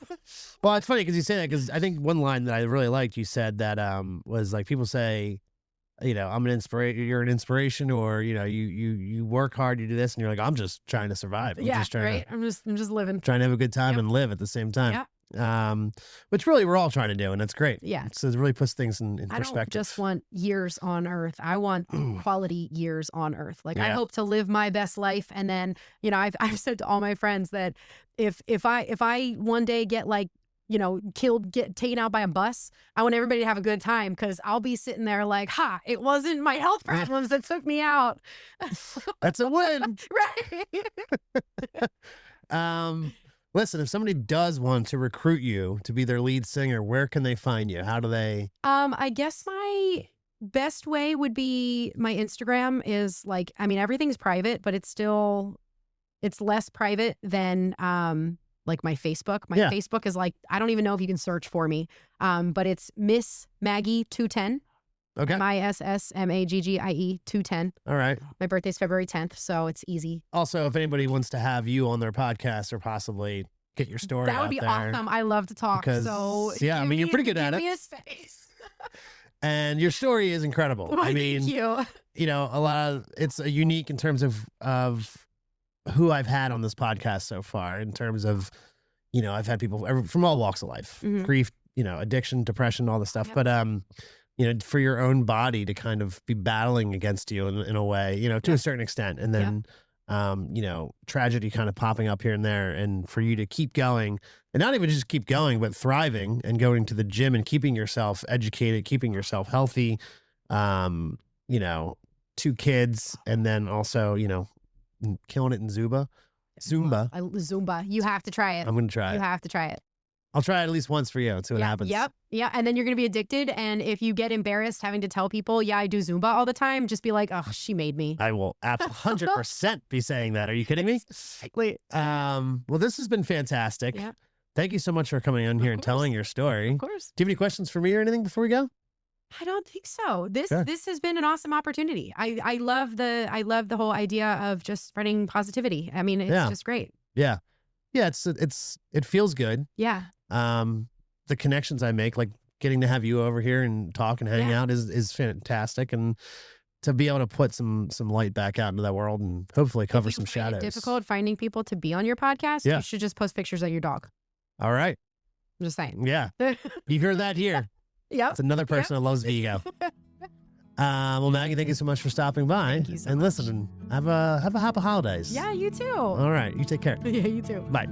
Speaker 2: Well, it's funny because you say that, because I think one line that I really liked, you said that was like, people say, I'm an inspiration, you're an inspiration, or, you work hard, you do this, and you're like, I'm just trying to survive. I'm just trying to,
Speaker 1: I'm just living.
Speaker 2: trying to have a good time and live at the same time.
Speaker 1: Yeah.
Speaker 2: Which really we're all trying to do, and that's great.
Speaker 1: Yeah.
Speaker 2: So it really puts things in perspective.
Speaker 1: I don't just want years on earth. I want quality years on earth. Like, I hope to live my best life. And then, I've said to all my friends that if I one day get killed, get taken out by a bus, I want everybody to have a good time, because I'll be sitting there like, it wasn't my health problems that took me out.
Speaker 2: That's a win.
Speaker 1: Right.
Speaker 2: Listen, if somebody does want to recruit you to be their lead singer, where can they find you? How do they?
Speaker 1: I guess my best way would be my Instagram is everything's private, but it's less private than like my Facebook. My Facebook is I don't even know if you can search for me. But it's Miss Maggie 210.
Speaker 2: Okay.
Speaker 1: MISSMAGGIE 210.
Speaker 2: All right.
Speaker 1: My birthday's February 10th, so it's easy.
Speaker 2: Also, if anybody wants to have you on their podcast, or possibly get your story
Speaker 1: That would
Speaker 2: out
Speaker 1: be
Speaker 2: there.
Speaker 1: awesome. I love to talk.
Speaker 2: Because,
Speaker 1: so
Speaker 2: yeah, I mean, you're pretty good at
Speaker 1: give
Speaker 2: it.
Speaker 1: me a space.
Speaker 2: And your story is incredible.
Speaker 1: Well,
Speaker 2: I mean,
Speaker 1: thank you.
Speaker 2: you know, it's a unique in terms of who I've had on this podcast so far, in terms of, you know, I've had people from all walks of life, grief, you know, addiction, depression, all this stuff.
Speaker 1: Yep.
Speaker 2: But, you know, for your own body to kind of be battling against you in a way, you know, to a certain extent. And then, you know, tragedy kind of popping up here and there. And for you to keep going, and not even just keep going, but thriving and going to the gym and keeping yourself educated, keeping yourself healthy, you know, 2 kids, and then also, you know, killing it in Zumba.
Speaker 1: Zumba. You have to try it.
Speaker 2: I'm going to try it.
Speaker 1: You have to try it.
Speaker 2: I'll try it at least once for you. See what happens.
Speaker 1: Yep. Yeah. And then you're going to be addicted. And if you get embarrassed having to tell people, yeah, I do Zumba all the time, just be like, oh, she made me.
Speaker 2: I will 100% be saying that. Are you kidding me?
Speaker 1: Exactly.
Speaker 2: Well, this has been fantastic.
Speaker 1: Yeah.
Speaker 2: Thank you so much for coming on here and telling your story.
Speaker 1: Of course.
Speaker 2: Do you have any questions for me or anything before we go?
Speaker 1: I don't think so. This
Speaker 2: Sure.
Speaker 1: this has been an awesome opportunity. I love the whole idea of just spreading positivity. I mean, it's just great.
Speaker 2: Yeah. Yeah, it feels good.
Speaker 1: Yeah.
Speaker 2: The connections I make, like getting to have you over here and talk and hang out is fantastic, and to be able to put some light back out into that world and hopefully cover some shadows.
Speaker 1: If it's difficult finding people to be on your podcast, you should just post pictures of your dog.
Speaker 2: All right.
Speaker 1: I'm just saying.
Speaker 2: Yeah. You heard that here.
Speaker 1: Yep.
Speaker 2: It's another person that loves Vigo. Well, Maggie, thank you so much for stopping by.
Speaker 1: Thank you so
Speaker 2: and
Speaker 1: much.
Speaker 2: listen, have a happy holidays.
Speaker 1: Yeah, you too.
Speaker 2: All right. You take care.
Speaker 1: Yeah, you too.
Speaker 2: Bye.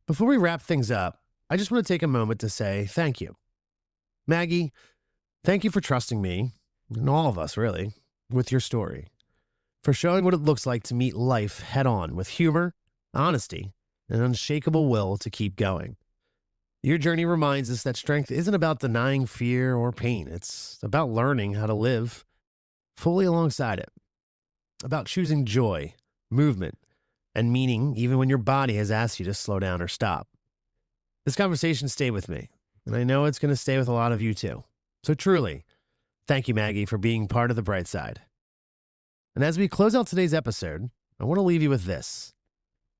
Speaker 2: Before we wrap things up, I just want to take a moment to say thank you. Maggie, thank you for trusting me, and all of us really, with your story, for showing what it looks like to meet life head on with humor, honesty, and an unshakable will to keep going. Your journey reminds us that strength isn't about denying fear or pain. It's about learning how to live fully alongside it, about choosing joy, movement, and meaning even when your body has asked you to slow down or stop. This conversation stayed with me, and I know it's going to stay with a lot of you too. So truly, thank you, Maggie, for being part of the bright side. And as we close out today's episode, I want to leave you with this.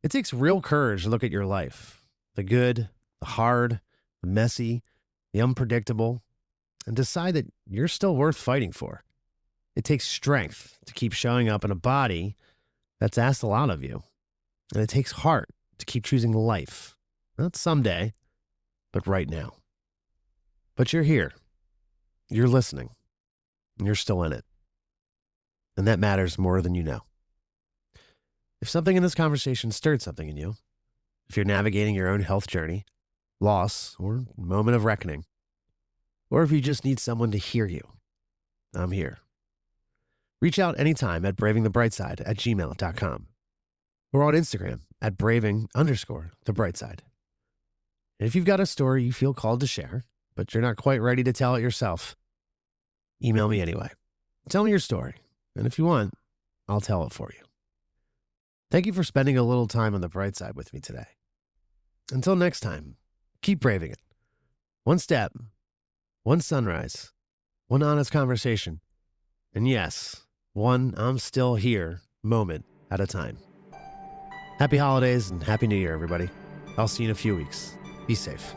Speaker 2: It takes real courage to look at your life, the good, the hard, the messy, the unpredictable, and decide that you're still worth fighting for. It takes strength to keep showing up in a body that's asked a lot of you. And it takes heart to keep choosing life, not someday, but right now. But you're here. You're listening. And you're still in it. And that matters more than you know. If something in this conversation stirred something in you, if you're navigating your own health journey, loss, or moment of reckoning, or if you just need someone to hear you, I'm here. Reach out anytime at bravingthebrightside@gmail.com or on Instagram at braving_thebrightside. And if you've got a story you feel called to share, but you're not quite ready to tell it yourself, email me anyway. Tell me your story, and if you want, I'll tell it for you. Thank you for spending a little time on the bright side with me today. Until next time, keep braving it. One step, one sunrise, one honest conversation, and yes, one I'm still here moment at a time. Happy holidays and Happy New Year, everybody. I'll see you in a few weeks. Be safe.